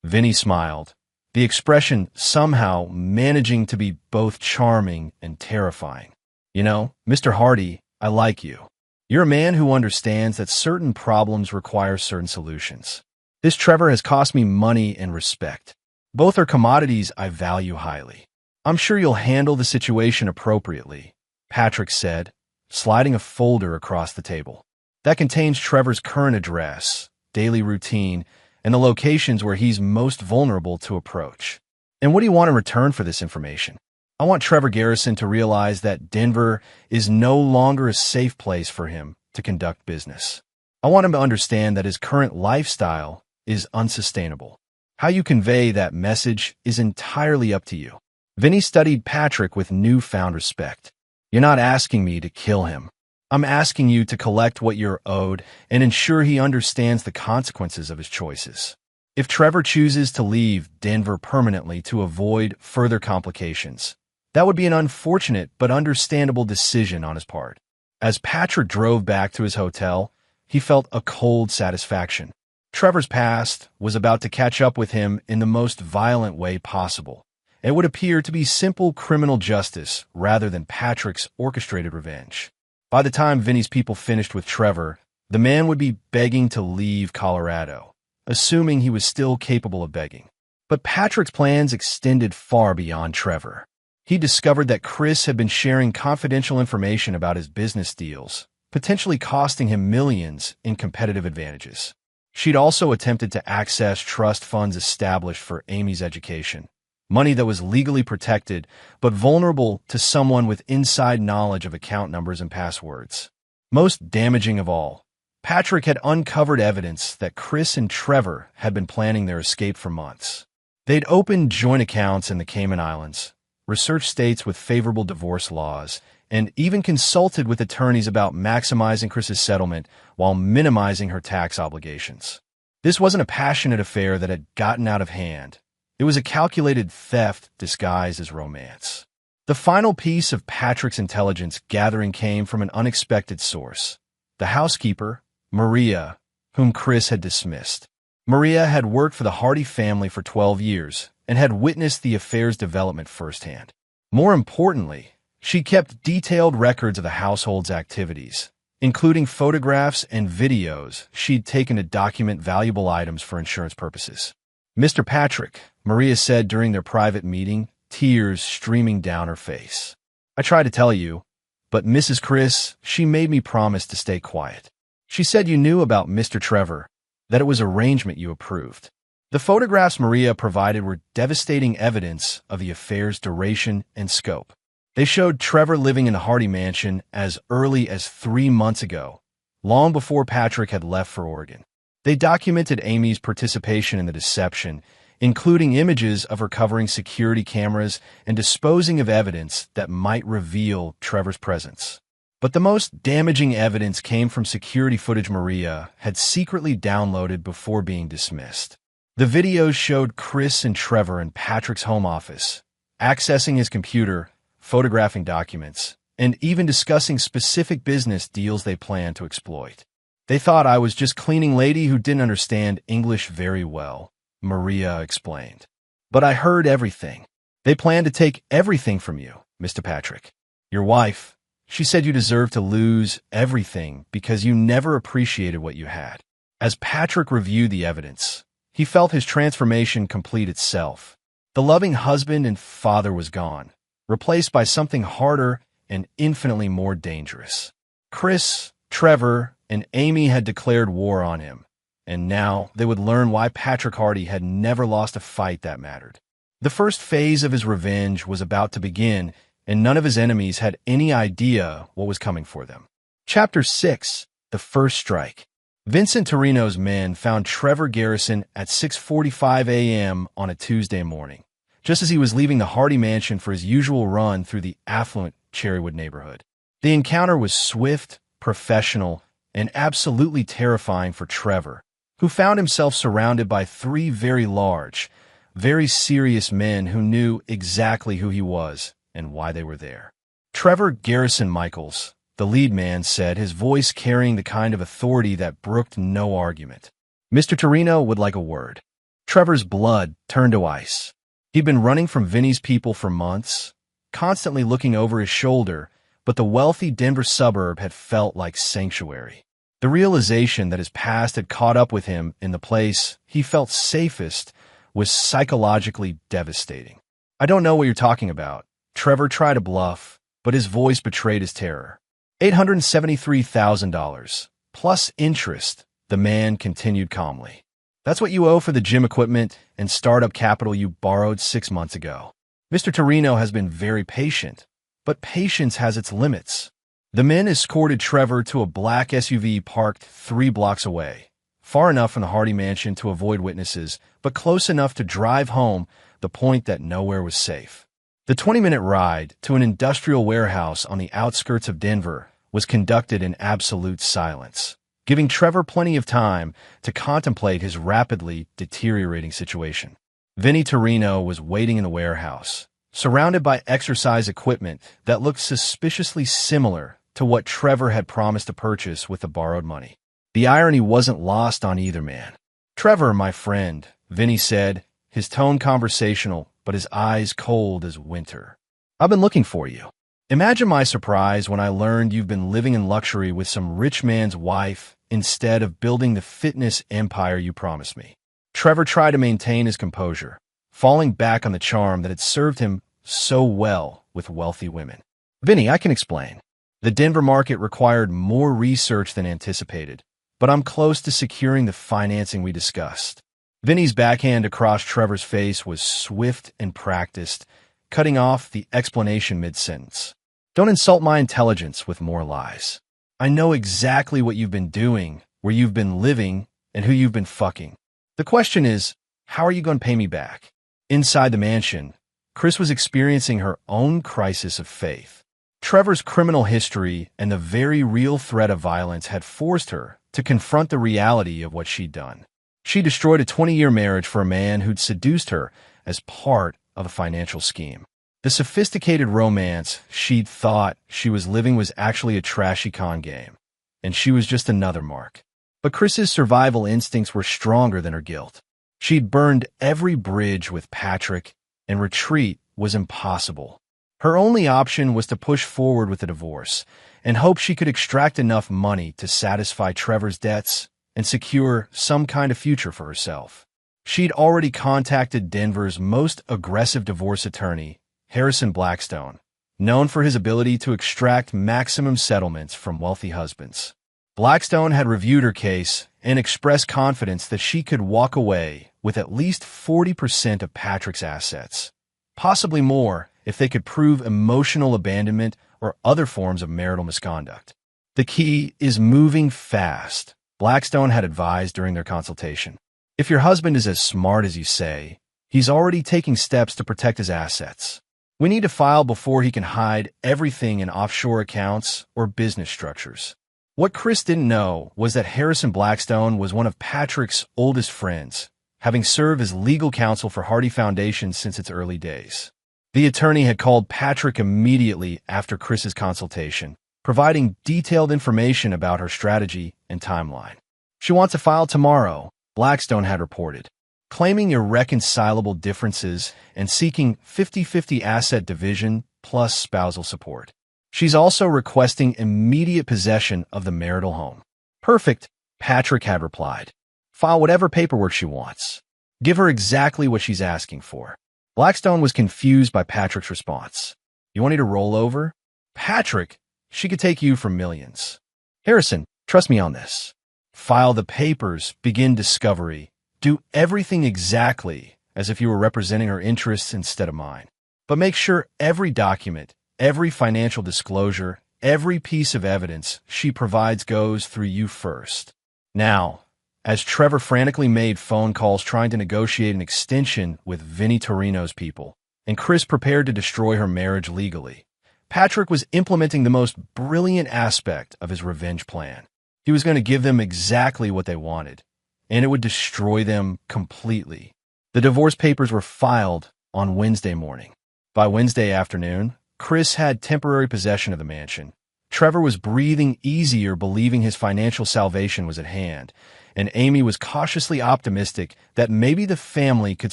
Vinny smiled, the expression somehow managing to be both charming and terrifying. "You know, Mr. Hardy, I like you. You're a man who understands that certain problems require certain solutions. This Trevor has cost me money and respect. Both are commodities I value highly. I'm sure you'll handle the situation appropriately," Patrick said, sliding a folder across the table. "That contains Trevor's current address, daily routine, and the locations where he's most vulnerable to approach. And what do you want in return for this information?" "I want Trevor Garrison to realize that Denver is no longer a safe place for him to conduct business. I want him to understand that his current lifestyle is unsustainable. How you convey that message is entirely up to you." Vinny studied Patrick with newfound respect. "You're not asking me to kill him. I'm asking you to collect what you're owed and ensure he understands the consequences of his choices. If Trevor chooses to leave Denver permanently to avoid further complications, that would be an unfortunate but understandable decision on his part." As Patrick drove back to his hotel, he felt a cold satisfaction. Trevor's past was about to catch up with him in the most violent way possible. It would appear to be simple criminal justice rather than Patrick's orchestrated revenge. By the time Vinny's people finished with Trevor, the man would be begging to leave Colorado, assuming he was still capable of begging. But Patrick's plans extended far beyond Trevor. He discovered that Chris had been sharing confidential information about his business deals, potentially costing him millions in competitive advantages. She'd also attempted to access trust funds established for Amy's education, money that was legally protected but vulnerable to someone with inside knowledge of account numbers and passwords. Most damaging of all, Patrick had uncovered evidence that Chris and Trevor had been planning their escape for months. They'd opened joint accounts in the Cayman Islands, researched states with favorable divorce laws, and even consulted with attorneys about maximizing Chris's settlement while minimizing her tax obligations. This wasn't a passionate affair that had gotten out of hand. It was a calculated theft disguised as romance. The final piece of Patrick's intelligence gathering came from an unexpected source: the housekeeper, Maria, whom Chris had dismissed. Maria had worked for the Hardy family for 12 years and had witnessed the affair's development firsthand. More importantly, she kept detailed records of the household's activities, including photographs and videos she'd taken to document valuable items for insurance purposes. "Mr. Patrick," Maria said during their private meeting, tears streaming down her face. "I tried to tell you, but Mrs. Chris, she made me promise to stay quiet. She said you knew about Mr. Trevor, that it was arrangement you approved." The photographs Maria provided were devastating evidence of the affair's duration and scope. They showed Trevor living in the Hardy mansion as early as 3 months ago, long before Patrick had left for Oregon. They documented Amy's participation in the deception, including images of her covering security cameras and disposing of evidence that might reveal Trevor's presence. But the most damaging evidence came from security footage Maria had secretly downloaded before being dismissed. The videos showed Chris and Trevor in Patrick's home office, accessing his computer, photographing documents, and even discussing specific business deals they planned to exploit. "They thought I was just cleaning lady who didn't understand English very well," Maria explained. "But I heard everything. They plan to take everything from you, Mr. Patrick. Your wife, She said you deserved to lose everything because you never appreciated what you had. As Patrick reviewed the evidence, he felt his transformation complete itself. The loving husband and father was gone, replaced by something harder and infinitely more dangerous. Chris, Trevor, and Amy had declared war on him, and now they would learn why Patrick Hardy had never lost a fight that mattered. The first phase of his revenge was about to begin, and none of his enemies had any idea what was coming for them. Chapter 6: The First Strike. Vincent Torino's men found Trevor Garrison at 6:45 a.m. on a Tuesday morning, just as he was leaving the Hardy mansion for his usual run through the affluent Cherrywood neighborhood. The encounter was swift, professional, and absolutely terrifying for Trevor, who found himself surrounded by three very large, very serious men who knew exactly who he was and why they were there. Trevor Garrison Michaels, the lead man, said, his voice carrying the kind of authority that brooked no argument. Mr. Torino would like a word. Trevor's blood turned to ice. He'd been running from Vinny's people for months, constantly looking over his shoulder, but the wealthy Denver suburb had felt like sanctuary. The realization that his past had caught up with him in the place he felt safest was psychologically devastating. I don't know what you're talking about. Trevor tried to bluff, but his voice betrayed his terror. $873,000, plus interest, the man continued calmly. That's what you owe for the gym equipment and startup capital you borrowed 6 months ago. Mr. Torino has been very patient, but patience has its limits. The men escorted Trevor to a black SUV parked 3 blocks away, far enough from the Hardy mansion to avoid witnesses, but close enough to drive home the point that nowhere was safe. The 20-minute ride to an industrial warehouse on the outskirts of Denver was conducted in absolute silence, giving Trevor plenty of time to contemplate his rapidly deteriorating situation. Vinny Torino was waiting in the warehouse, surrounded by exercise equipment that looked suspiciously similar to what Trevor had promised to purchase with the borrowed money. The irony wasn't lost on either man. "Trevor, my friend," Vinny said, his tone conversational, but his eyes cold as winter. "I've been looking for you. Imagine my surprise when I learned you've been living in luxury with some rich man's wife instead of building the fitness empire you promised me." Trevor tried to maintain his composure, falling back on the charm that had served him so well with wealthy women. "Vinny, I can explain. The Denver market required more research than anticipated, but I'm close to securing the financing we discussed." Vinny's backhand across Trevor's face was swift and practiced, cutting off the explanation mid-sentence. "Don't insult my intelligence with more lies. I know exactly what you've been doing, where you've been living, and who you've been fucking. The question is, how are you going to pay me back?" Inside the mansion, Chris was experiencing her own crisis of faith. Trevor's criminal history and the very real threat of violence had forced her to confront the reality of what she'd done. She destroyed a 20-year marriage for a man who'd seduced her as part of a financial scheme. The sophisticated romance she'd thought she was living was actually a trashy con game, and she was just another mark. But Chris's survival instincts were stronger than her guilt. She'd burned every bridge with Patrick, and retreat was impossible. Her only option was to push forward with a divorce and hope she could extract enough money to satisfy Trevor's debts and secure some kind of future for herself. She'd already contacted Denver's most aggressive divorce attorney, Harrison Blackstone, known for his ability to extract maximum settlements from wealthy husbands. Blackstone had reviewed her case and expressed confidence that she could walk away with at least 40% of Patrick's assets, possibly more if they could prove emotional abandonment or other forms of marital misconduct. "The key is moving fast," Blackstone had advised during their consultation. "If your husband is as smart as you say, he's already taking steps to protect his assets. We need to file before he can hide everything in offshore accounts or business structures." What Chris didn't know was that Harrison Blackstone was one of Patrick's oldest friends, having served as legal counsel for Hardy Foundation since its early days. The attorney had called Patrick immediately after Chris's consultation, providing detailed information about her strategy and timeline. "She wants to file tomorrow," Blackstone had reported, claiming irreconcilable differences and seeking 50-50 asset division plus spousal support. She's also requesting immediate possession of the marital home. Perfect, Patrick had replied. File whatever paperwork she wants. Give her exactly what she's asking for. Blackstone was confused by Patrick's response. You want me to roll over? Patrick, she could take you for millions. Harrison, trust me on this. File the papers, begin discovery. Do everything exactly as if you were representing her interests instead of mine. But make sure every document, every financial disclosure, every piece of evidence she provides goes through you first. Now, as Trevor frantically made phone calls trying to negotiate an extension with Vinnie Torino's people, and Chris prepared to destroy her marriage legally, Patrick was implementing the most brilliant aspect of his revenge plan. He was going to give them exactly what they wanted, and it would destroy them completely. The divorce papers were filed on Wednesday morning. By Wednesday afternoon, Chris had temporary possession of the mansion. Trevor was breathing easier, believing his financial salvation was at hand, and Amy was cautiously optimistic that maybe the family could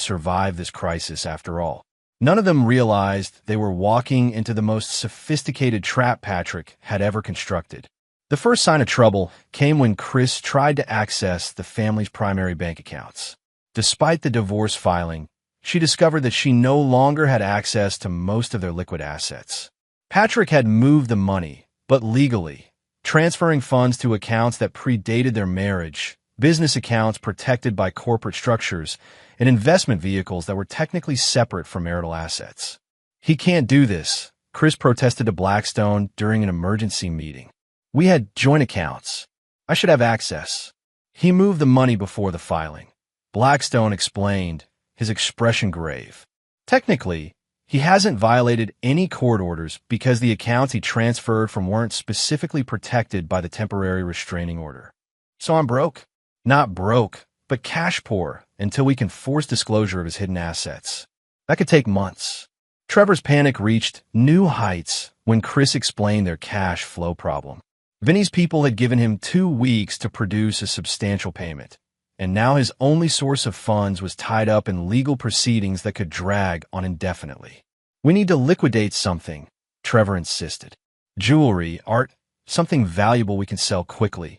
survive this crisis after all. None of them realized they were walking into the most sophisticated trap Patrick had ever constructed. The first sign of trouble came when Chris tried to access the family's primary bank accounts. Despite the divorce filing, she discovered that she no longer had access to most of their liquid assets. Patrick had moved the money, but legally, transferring funds to accounts that predated their marriage, business accounts protected by corporate structures, and investment vehicles that were technically separate from marital assets. He can't do this, Chris protested to Blackstone during an emergency meeting. We had joint accounts. I should have access. He moved the money before the filing. Blackstone explained, his expression grave. Technically, he hasn't violated any court orders because the accounts he transferred from weren't specifically protected by the temporary restraining order. So I'm broke. Not broke, but cash poor until we can force disclosure of his hidden assets. That could take months. Trevor's panic reached new heights when Chris explained their cash flow problem. Vinny's people had given him 2 weeks to produce a substantial payment, and now his only source of funds was tied up in legal proceedings that could drag on indefinitely. We need to liquidate something, Trevor insisted. Jewelry, art, something valuable we can sell quickly.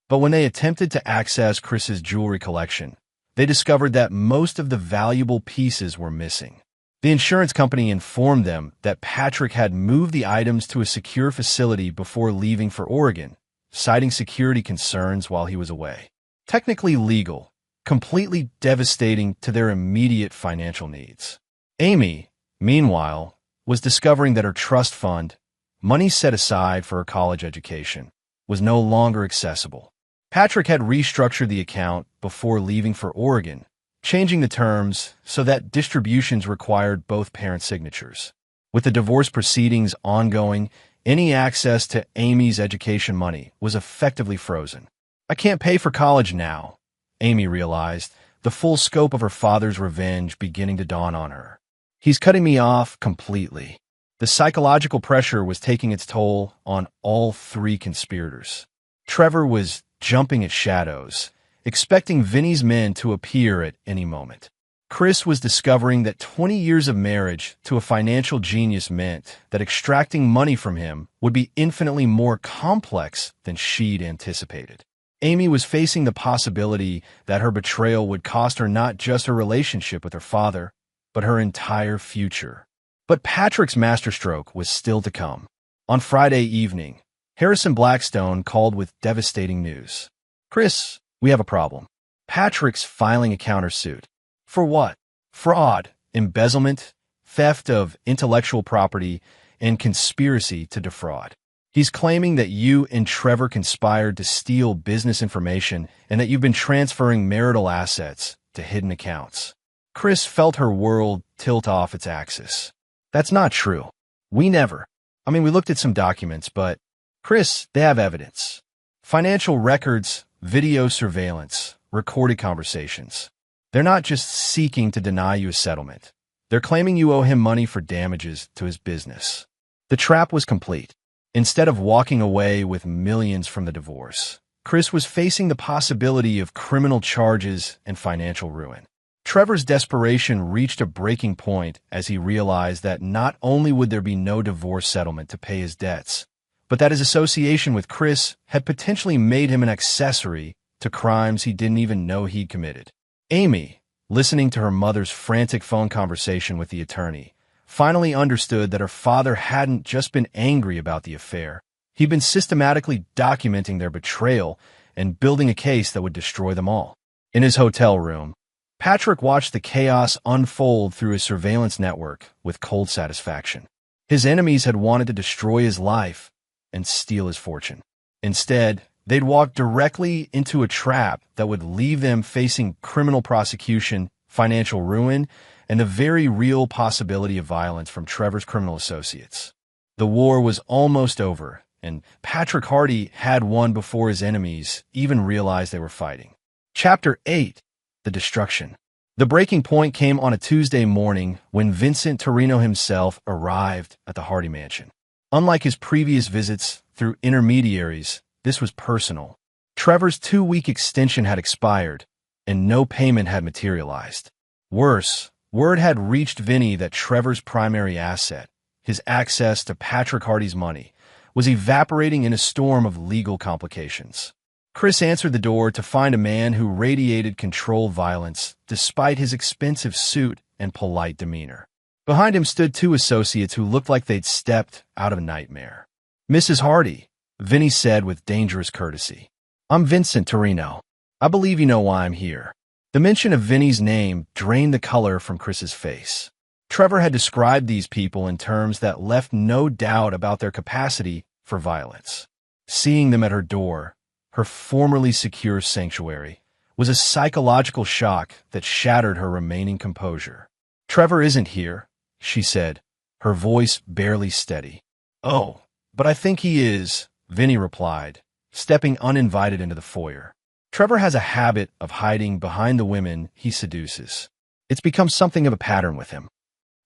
But when they attempted to access Chris's jewelry collection, they discovered that most of the valuable pieces were missing. The insurance company informed them that Patrick had moved the items to a secure facility before leaving for Oregon, citing security concerns while he was away. Technically legal, completely devastating to their immediate financial needs. Amy, meanwhile, was discovering that her trust fund, money set aside for her college education, was no longer accessible. Patrick had restructured the account before leaving for Oregon, changing the terms so that distributions required both parent signatures. With the divorce proceedings ongoing, any access to Amy's education money was effectively frozen. I can't pay for college now, Amy realized, the full scope of her father's revenge beginning to dawn on her. He's cutting me off completely. The psychological pressure was taking its toll on all 3 conspirators. Trevor was jumping at shadows, expecting Vinny's men to appear at any moment. Chris was discovering that 20 years of marriage to a financial genius meant that extracting money from him would be infinitely more complex than she'd anticipated. Amy was facing the possibility that her betrayal would cost her not just her relationship with her father, but her entire future. But Patrick's masterstroke was still to come. On Friday evening, Harrison Blackstone called with devastating news. Chris, we have a problem. Patrick's filing a countersuit. For what? Fraud, embezzlement, theft of intellectual property, and conspiracy to defraud. He's claiming that you and Trevor conspired to steal business information and that you've been transferring marital assets to hidden accounts. Chris felt her world tilt off its axis. That's not true. We looked at some documents, but Chris, they have evidence. Financial records, video surveillance, recorded conversations. They're not just seeking to deny you a settlement. They're claiming you owe him money for damages to his business. The trap was complete. Instead of walking away with millions from the divorce, Chris was facing the possibility of criminal charges and financial ruin. Trevor's desperation reached a breaking point as he realized that not only would there be no divorce settlement to pay his debts, but that his association with Chris had potentially made him an accessory to crimes he didn't even know he'd committed. Amy, listening to her mother's frantic phone conversation with the attorney, finally understood that her father hadn't just been angry about the affair. He'd been systematically documenting their betrayal and building a case that would destroy them all. In his hotel room, Patrick watched the chaos unfold through his surveillance network with cold satisfaction. His enemies had wanted to destroy his life and steal his fortune. Instead, they'd walked directly into a trap that would leave them facing criminal prosecution, financial ruin, and the very real possibility of violence from Trevor's criminal associates. The war was almost over, and Patrick Hardy had won before his enemies even realized they were fighting. Chapter 8. The Destruction. The breaking point came on a Tuesday morning when Vincent Torino himself arrived at the Hardy mansion. Unlike his previous visits through intermediaries, this was personal. Trevor's 2-week extension had expired, and no payment had materialized. Worse, word had reached Vinny that Trevor's primary asset, his access to Patrick Hardy's money, was evaporating in a storm of legal complications. Chris answered the door to find a man who radiated controlled violence despite his expensive suit and polite demeanor. Behind him stood 2 associates who looked like they'd stepped out of a nightmare. "Mrs. Hardy," Vinny said with dangerous courtesy. "I'm Vincent Torino. I believe you know why I'm here." The mention of Vinny's name drained the color from Chris's face. Trevor had described these people in terms that left no doubt about their capacity for violence. Seeing them at her door, her formerly secure sanctuary, was a psychological shock that shattered her remaining composure. "Trevor isn't here," she said, her voice barely steady. "Oh, but I think he is," Vinny replied, stepping uninvited into the foyer. Trevor has a habit of hiding behind the women he seduces. It's become something of a pattern with him.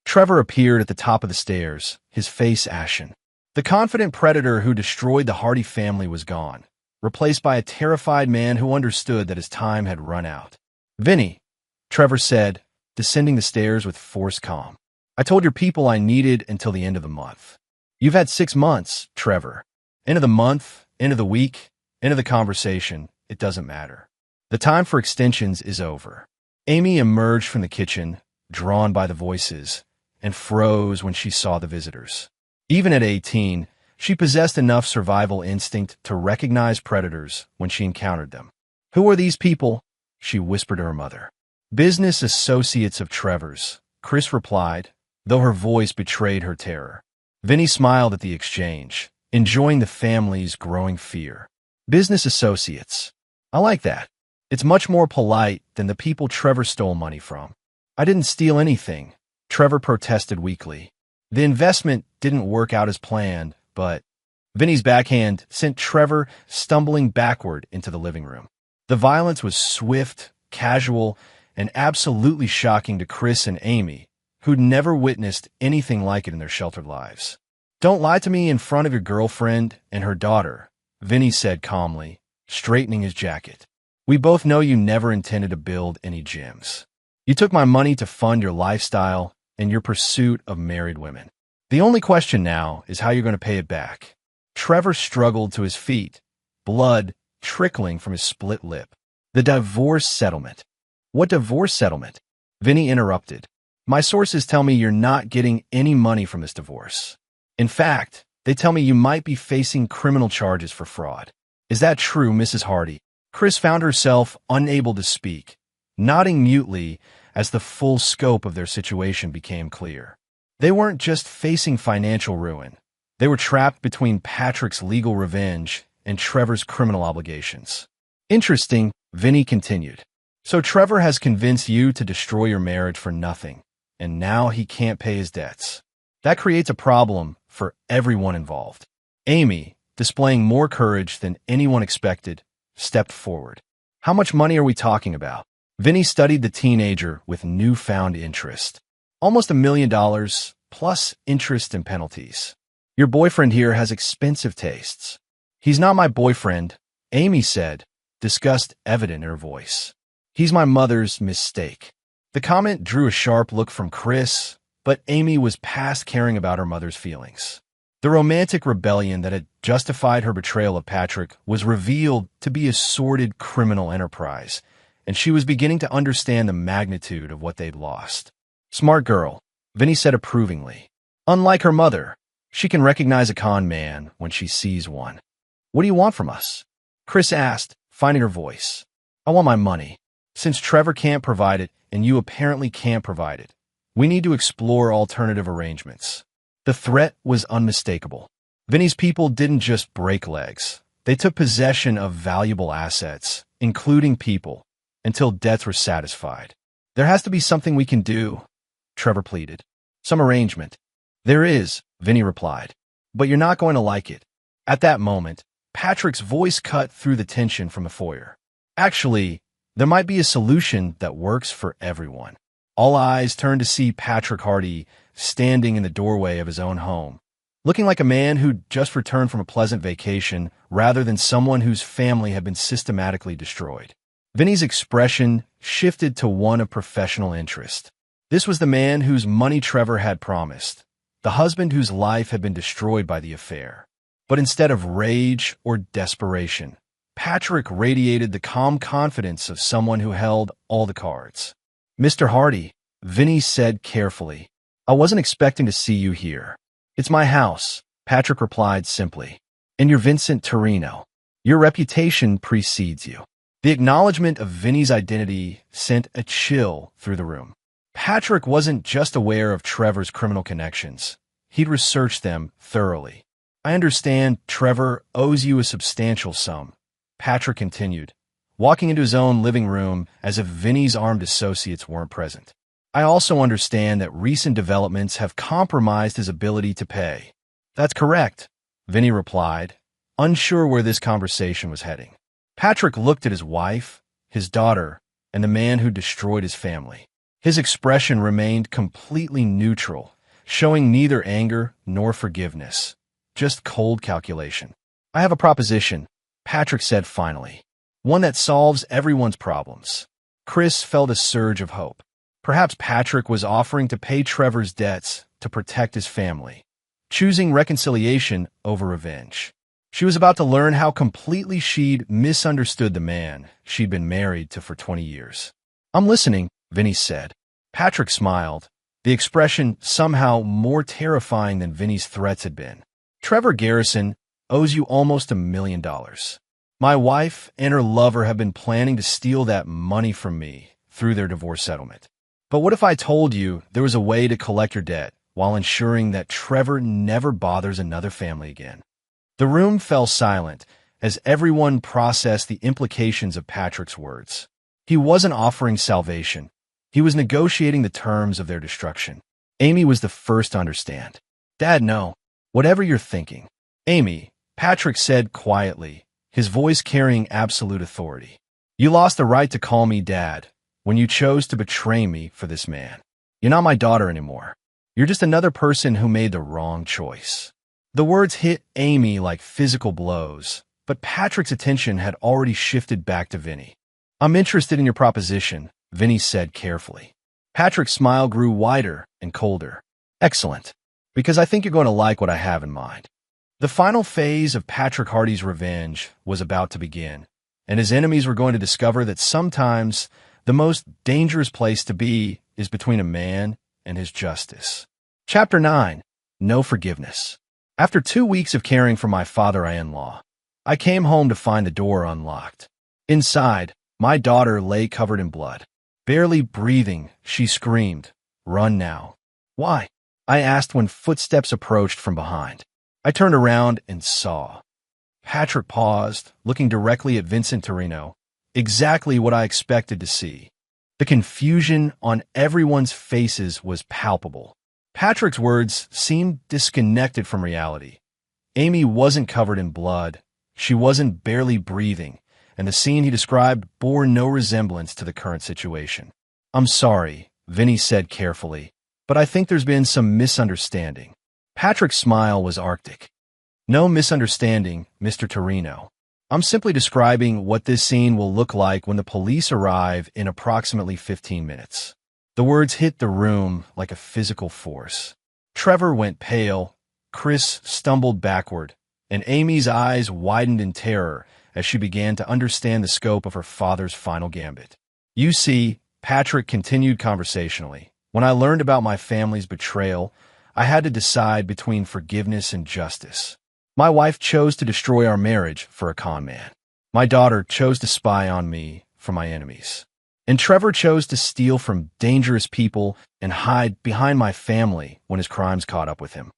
Trevor appeared at the top of the stairs, his face ashen. The confident predator who destroyed the Hardy family was gone, replaced by a terrified man who understood that his time had run out. "Vinny," Trevor said, descending the stairs with forced calm. "I told your people I needed until the end of the month." "You've had 6 months, Trevor. End of the month, end of the week, end of the conversation, it doesn't matter. The time for extensions is over." Amy emerged from the kitchen, drawn by the voices, and froze when she saw the visitors. Even at 18, she possessed enough survival instinct to recognize predators when she encountered them. "Who are these people?" she whispered to her mother. "Business associates of Trevor's," Chris replied, though her voice betrayed her terror. Vinny smiled at the exchange, enjoying the family's growing fear. "Business associates. I like that. It's much more polite than the people Trevor stole money from." "I didn't steal anything," Trevor protested weakly. "The investment didn't work out as planned, but..." Vinny's backhand sent Trevor stumbling backward into the living room. The violence was swift, casual, and absolutely shocking to Chris and Amy, who'd never witnessed anything like it in their sheltered lives. "Don't lie to me in front of your girlfriend and her daughter," Vinny said calmly, straightening his jacket. "We both know you never intended to build any gyms. You took my money to fund your lifestyle and your pursuit of married women. The only question now is how you're going to pay it back." Trevor struggled to his feet, blood trickling from his split lip. "The divorce settlement." "What divorce settlement?" Vinny interrupted. "My sources tell me you're not getting any money from this divorce. In fact, they tell me you might be facing criminal charges for fraud. Is that true, Mrs. Hardy?" Chris found herself unable to speak, nodding mutely as the full scope of their situation became clear. They weren't just facing financial ruin. They were trapped between Patrick's legal revenge and Trevor's criminal obligations. "Interesting," Vinny continued. "So Trevor has convinced you to destroy your marriage for nothing, and now he can't pay his debts. That creates a problem for everyone involved." Amy, displaying more courage than anyone expected, stepped forward. "How much money are we talking about?" Vinny studied the teenager with newfound interest. "Almost $1 million, plus interest and penalties. Your boyfriend here has expensive tastes." "He's not my boyfriend," Amy said, disgust evident in her voice. "He's my mother's mistake." The comment drew a sharp look from Chris, but Amy was past caring about her mother's feelings. The romantic rebellion that had justified her betrayal of Patrick was revealed to be a sordid criminal enterprise, and she was beginning to understand the magnitude of what they'd lost. Smart girl, Vinny said approvingly. Unlike her mother, she can recognize a con man when she sees one. What do you want from us? Chris asked, finding her voice. I want my money. Since Trevor can't provide it, and you apparently can't provide it, we need to explore alternative arrangements. The threat was unmistakable. Vinny's people didn't just break legs. They took possession of valuable assets, including people, until debts were satisfied. There has to be something we can do, Trevor pleaded. Some arrangement. There is, Vinny replied. But you're not going to like it. At that moment, Patrick's voice cut through the tension from the foyer. Actually, there might be a solution that works for everyone. All eyes turned to see Patrick Hardy standing in the doorway of his own home, looking like a man who'd just returned from a pleasant vacation rather than someone whose family had been systematically destroyed. Vinny's expression shifted to one of professional interest. This was the man whose money Trevor had promised, the husband whose life had been destroyed by the affair. But instead of rage or desperation, Patrick radiated the calm confidence of someone who held all the cards. Mr. Hardy, Vinny said carefully, I wasn't expecting to see you here. It's my house, Patrick replied simply. And you're Vincent Torino. Your reputation precedes you. The acknowledgement of Vinny's identity sent a chill through the room. Patrick wasn't just aware of Trevor's criminal connections. He'd researched them thoroughly. I understand Trevor owes you a substantial sum, Patrick continued, walking into his own living room as if Vinny's armed associates weren't present. I also understand that recent developments have compromised his ability to pay. That's correct, Vinny replied, unsure where this conversation was heading. Patrick looked at his wife, his daughter, and the man who destroyed his family. His expression remained completely neutral, showing neither anger nor forgiveness, just cold calculation. I have a proposition, Patrick said finally, one that solves everyone's problems. Chris felt a surge of hope. Perhaps Patrick was offering to pay Trevor's debts to protect his family, choosing reconciliation over revenge. She was about to learn how completely she'd misunderstood the man she'd been married to for 20 years. I'm listening, Vinny said. Patrick smiled, the expression somehow more terrifying than Vinny's threats had been. Trevor Garrison owes you almost $1 million. My wife and her lover have been planning to steal that money from me through their divorce settlement. But what if I told you there was a way to collect your debt while ensuring that Trevor never bothers another family again? The room fell silent as everyone processed the implications of Patrick's words. He wasn't offering salvation. He was negotiating the terms of their destruction. Amy was the first to understand. Dad, no. Whatever you're thinking. Amy, Patrick said quietly, his voice carrying absolute authority. You lost the right to call me Dad when you chose to betray me for this man. You're not my daughter anymore. You're just another person who made the wrong choice. The words hit Amy like physical blows, but Patrick's attention had already shifted back to Vinny. I'm interested in your proposition, Vinny said carefully. Patrick's smile grew wider and colder. Excellent, because I think you're going to like what I have in mind. The final phase of Patrick Hardy's revenge was about to begin, and his enemies were going to discover that sometimes the most dangerous place to be is between a man and his justice. Chapter 9. No Forgiveness. After 2 weeks of caring for my father-in-law, I came home to find the door unlocked. Inside, my daughter lay covered in blood. Barely breathing, she screamed, "Run now." Why? I asked when footsteps approached from behind. I turned around and saw. Patrick paused, looking directly at Vincent Torino, exactly what I expected to see. The confusion on everyone's faces was palpable. Patrick's words seemed disconnected from reality. Amy wasn't covered in blood. She wasn't barely breathing, and the scene he described bore no resemblance to the current situation. I'm sorry, Vinny said carefully, but I think there's been some misunderstanding. Patrick's smile was arctic. No misunderstanding, Mr. Torino. I'm simply describing what this scene will look like when the police arrive in approximately 15 minutes. The words hit the room like a physical force. Trevor went pale, Chris stumbled backward, and Amy's eyes widened in terror as she began to understand the scope of her father's final gambit. "You see," Patrick continued conversationally, "when I learned about my family's betrayal, I had to decide between forgiveness and justice. My wife chose to destroy our marriage for a con man. My daughter chose to spy on me for my enemies. And Trevor chose to steal from dangerous people and hide behind my family when his crimes caught up with him."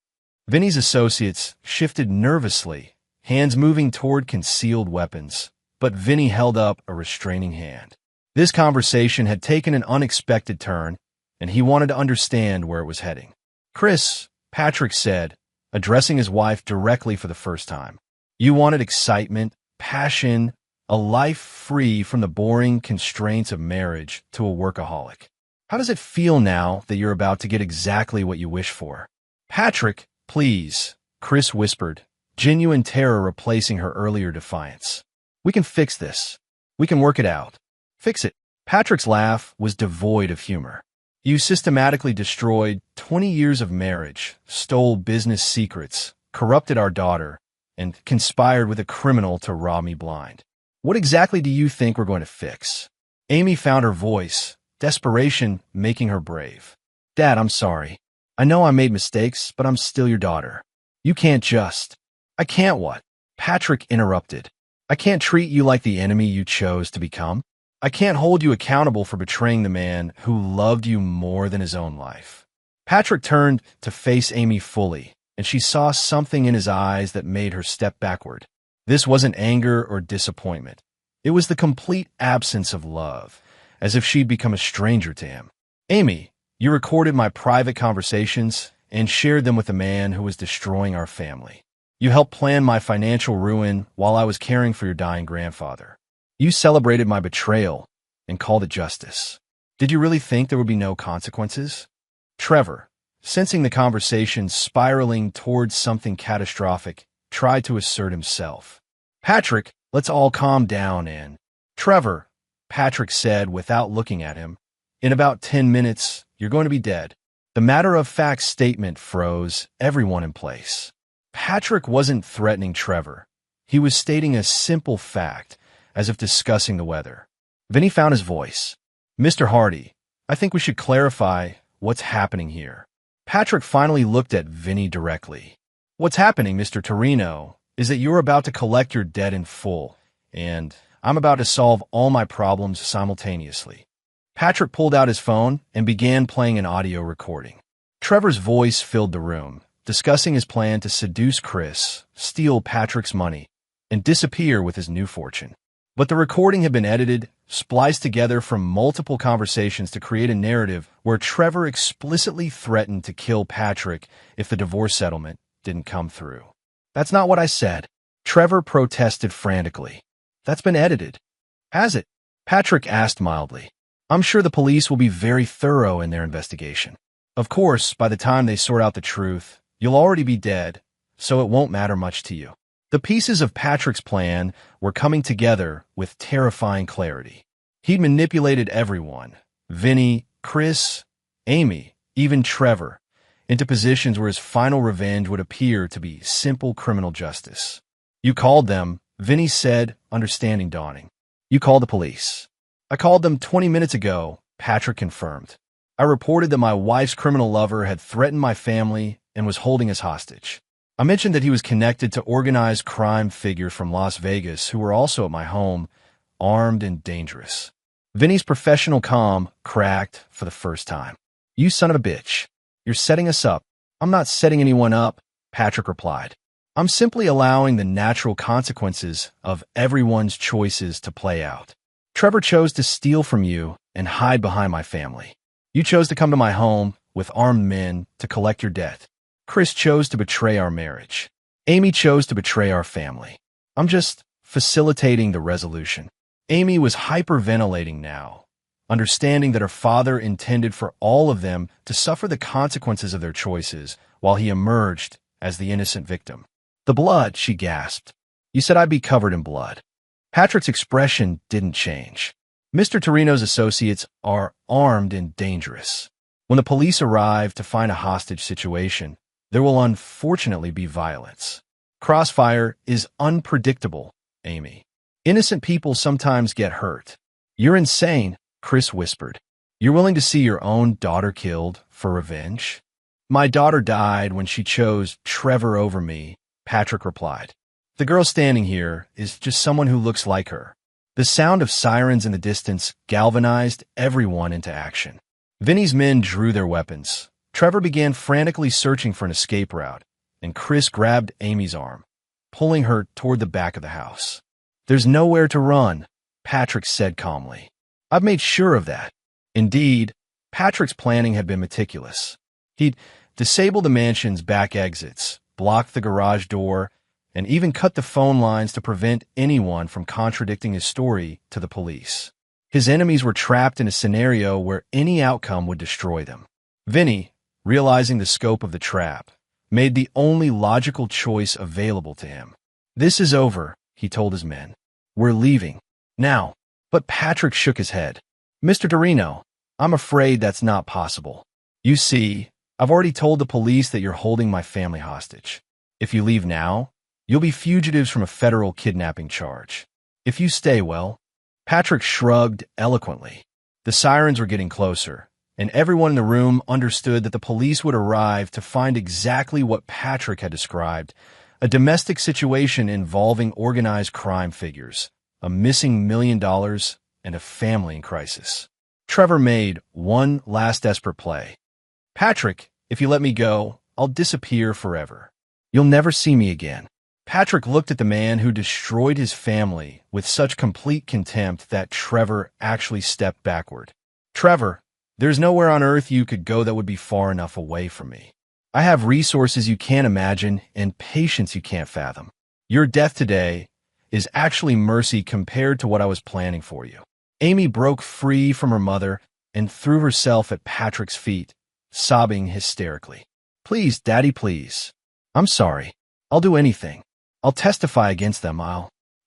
Vinny's associates shifted nervously, hands moving toward concealed weapons, but Vinny held up a restraining hand. This conversation had taken an unexpected turn, and he wanted to understand where it was heading. "Chris," Patrick said, addressing his wife directly for the first time, "you wanted excitement, passion, a life free from the boring constraints of marriage to a workaholic. How does it feel now that you're about to get exactly what you wish for?" "Patrick, please," Chris whispered, genuine terror replacing her earlier defiance. "We can fix this. We can work it out." "Fix it." Patrick's laugh was devoid of humor. "You systematically destroyed 20 years of marriage, stole business secrets, corrupted our daughter, and conspired with a criminal to rob me blind. What exactly do you think we're going to fix?" Amy found her voice, desperation making her brave. "Dad, I'm sorry. I know I made mistakes, but I'm still your daughter. You can't just—" "I can't what?" Patrick interrupted. "I can't treat you like the enemy you chose to become. I can't hold you accountable for betraying the man who loved you more than his own life." Patrick turned to face Amy fully, and she saw something in his eyes that made her step backward. This wasn't anger or disappointment. It was the complete absence of love, as if she'd become a stranger to him. "Amy, you recorded my private conversations and shared them with the man who was destroying our family. You helped plan my financial ruin while I was caring for your dying grandfather. You celebrated my betrayal and called it justice. Did you really think there would be no consequences?" Trevor, sensing the conversation spiraling towards something catastrophic, tried to assert himself. "Patrick, let's all calm down and—" "Trevor," Patrick said without looking at him, "in about 10 minutes, you're going to be dead." The matter-of-fact statement froze everyone in place. Patrick wasn't threatening Trevor. He was stating a simple fact, as if discussing the weather. Vinny found his voice. "Mr. Hardy, I think we should clarify what's happening here." Patrick finally looked at Vinny directly. "What's happening, Mr. Torino, is that you're about to collect your debt in full, and I'm about to solve all my problems simultaneously." Patrick pulled out his phone and began playing an audio recording. Trevor's voice filled the room, discussing his plan to seduce Chris, steal Patrick's money, and disappear with his new fortune. But the recording had been edited, spliced together from multiple conversations to create a narrative where Trevor explicitly threatened to kill Patrick if the divorce settlement didn't come through. "That's not what I said," Trevor protested frantically. "That's been edited." "Has it?" Patrick asked mildly. "I'm sure the police will be very thorough in their investigation. Of course, by the time they sort out the truth, you'll already be dead, so it won't matter much to you." The pieces of Patrick's plan were coming together with terrifying clarity. He'd manipulated everyone, Vinny, Chris, Amy, even Trevor, into positions where his final revenge would appear to be simple criminal justice. "You called them," Vinny said, understanding dawning. "You called the police." "I called them 20 minutes ago," Patrick confirmed. "I reported that my wife's criminal lover had threatened my family and was holding us hostage. I mentioned that he was connected to organized crime figures from Las Vegas who were also at my home, armed and dangerous." Vinny's professional calm cracked for the first time. "You son of a bitch. You're setting us up." "I'm not setting anyone up," Patrick replied. "I'm simply allowing the natural consequences of everyone's choices to play out. Trevor chose to steal from you and hide behind my family. You chose to come to my home with armed men to collect your debt. Chris chose to betray our marriage. Amy chose to betray our family. I'm just facilitating the resolution." Amy was hyperventilating now, understanding that her father intended for all of them to suffer the consequences of their choices while he emerged as the innocent victim. "The blood," she gasped. "You said I'd be covered in blood." Patrick's expression didn't change. Mr. Torino's associates are armed and dangerous. When the police arrive to find a hostage situation, there will unfortunately be violence. Crossfire is unpredictable, Amy. Innocent people sometimes get hurt. You're insane, Chris whispered. You're willing to see your own daughter killed for revenge? My daughter died when she chose Trevor over me, Patrick replied. The girl standing here is just someone who looks like her. The sound of sirens in the distance galvanized everyone into action. Vinny's men drew their weapons. Trevor began frantically searching for an escape route, and Chris grabbed Amy's arm, pulling her toward the back of the house. There's nowhere to run, Patrick said calmly. I've made sure of that. Indeed, Patrick's planning had been meticulous. He'd disabled the mansion's back exits, blocked the garage door, and even cut the phone lines to prevent anyone from contradicting his story to the police. His enemies were trapped in a scenario where any outcome would destroy them. Vinny, realizing the scope of the trap, made the only logical choice available to him. This is over, he told his men. We're leaving. Now. But Patrick shook his head. Mr. Torino, I'm afraid that's not possible. You see, I've already told the police that you're holding my family hostage. If you leave now, you'll be fugitives from a federal kidnapping charge. If you stay, well, Patrick shrugged eloquently. The sirens were getting closer, and everyone in the room understood that the police would arrive to find exactly what Patrick had described, a domestic situation involving organized crime figures, a missing $1 million, and a family in crisis. Trevor made one last desperate play. Patrick, if you let me go, I'll disappear forever. You'll never see me again. Patrick looked at the man who destroyed his family with such complete contempt that Trevor actually stepped backward. Trevor, there's nowhere on earth you could go that would be far enough away from me. I have resources you can't imagine and patience you can't fathom. Your death today is actually mercy compared to what I was planning for you. Amy broke free from her mother and threw herself at Patrick's feet, sobbing hysterically. Please, Daddy, please. I'm sorry. I'll do anything. I'll testify against them,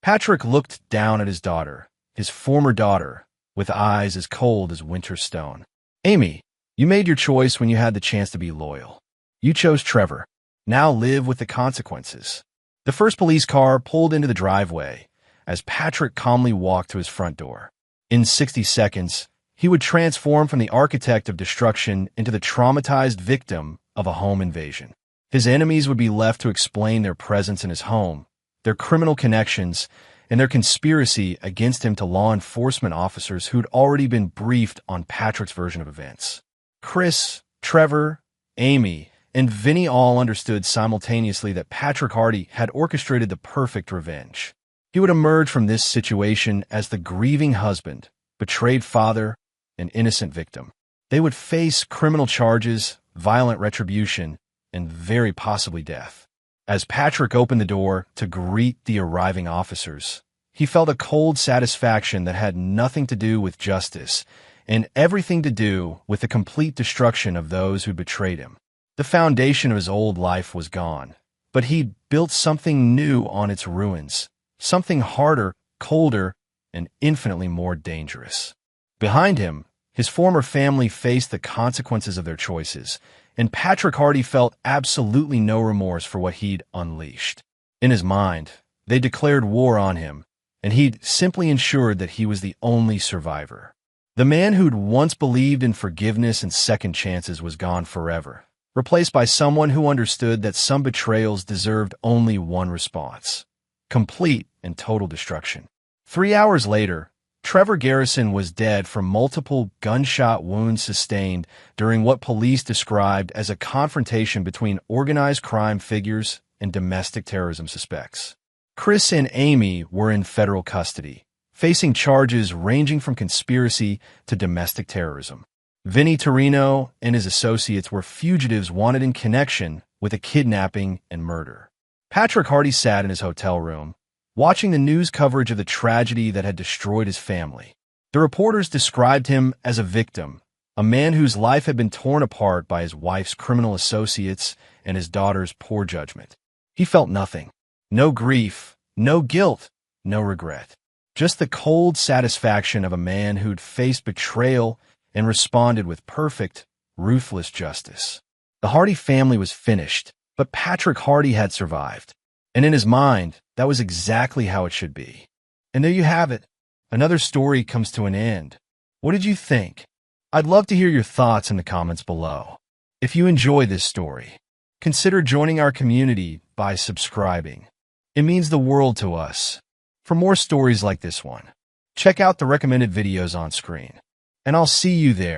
Patrick looked down at his daughter, his former daughter, with eyes as cold as winter stone. Amy, you made your choice when you had the chance to be loyal. You chose Trevor. Now live with the consequences. The first police car pulled into the driveway as Patrick calmly walked to his front door. In 60 seconds, he would transform from the architect of destruction into the traumatized victim of a home invasion. His enemies would be left to explain their presence in his home, their criminal connections, and their conspiracy against him to law enforcement officers who'd already been briefed on Patrick's version of events. Chris, Trevor, Amy, and Vinny all understood simultaneously that Patrick Hardy had orchestrated the perfect revenge. He would emerge from this situation as the grieving husband, betrayed father, and innocent victim. They would face criminal charges, violent retribution, and very possibly death. As Patrick opened the door to greet the arriving officers, he felt a cold satisfaction that had nothing to do with justice and everything to do with the complete destruction of those who betrayed him. The foundation of his old life was gone, but he'd built something new on its ruins, something harder, colder, and infinitely more dangerous. Behind him, his former family faced the consequences of their choices, and Patrick Hardy felt absolutely no remorse for what he'd unleashed. In his mind, they declared war on him, and he'd simply ensured that he was the only survivor. The man who'd once believed in forgiveness and second chances was gone forever, replaced by someone who understood that some betrayals deserved only one response: complete and total destruction. 3 hours later, Trevor Garrison was dead from multiple gunshot wounds sustained during what police described as a confrontation between organized crime figures and domestic terrorism suspects. Chris and Amy were in federal custody, facing charges ranging from conspiracy to domestic terrorism. Vinny Torino and his associates were fugitives wanted in connection with a kidnapping and murder. Patrick Hardy sat in his hotel room, watching the news coverage of the tragedy that had destroyed his family. The reporters described him as a victim, a man whose life had been torn apart by his wife's criminal associates and his daughter's poor judgment. He felt nothing. No grief, no guilt, no regret. Just the cold satisfaction of a man who'd faced betrayal and responded with perfect, ruthless justice. The Hardy family was finished, but Patrick Hardy had survived. And in his mind, that was exactly how it should be. And there you have it. Another story comes to an end. What did you think? I'd love to hear your thoughts in the comments below. If you enjoy this story, consider joining our community by subscribing. It means the world to us. For more stories like this one, check out the recommended videos on screen. And I'll see you there.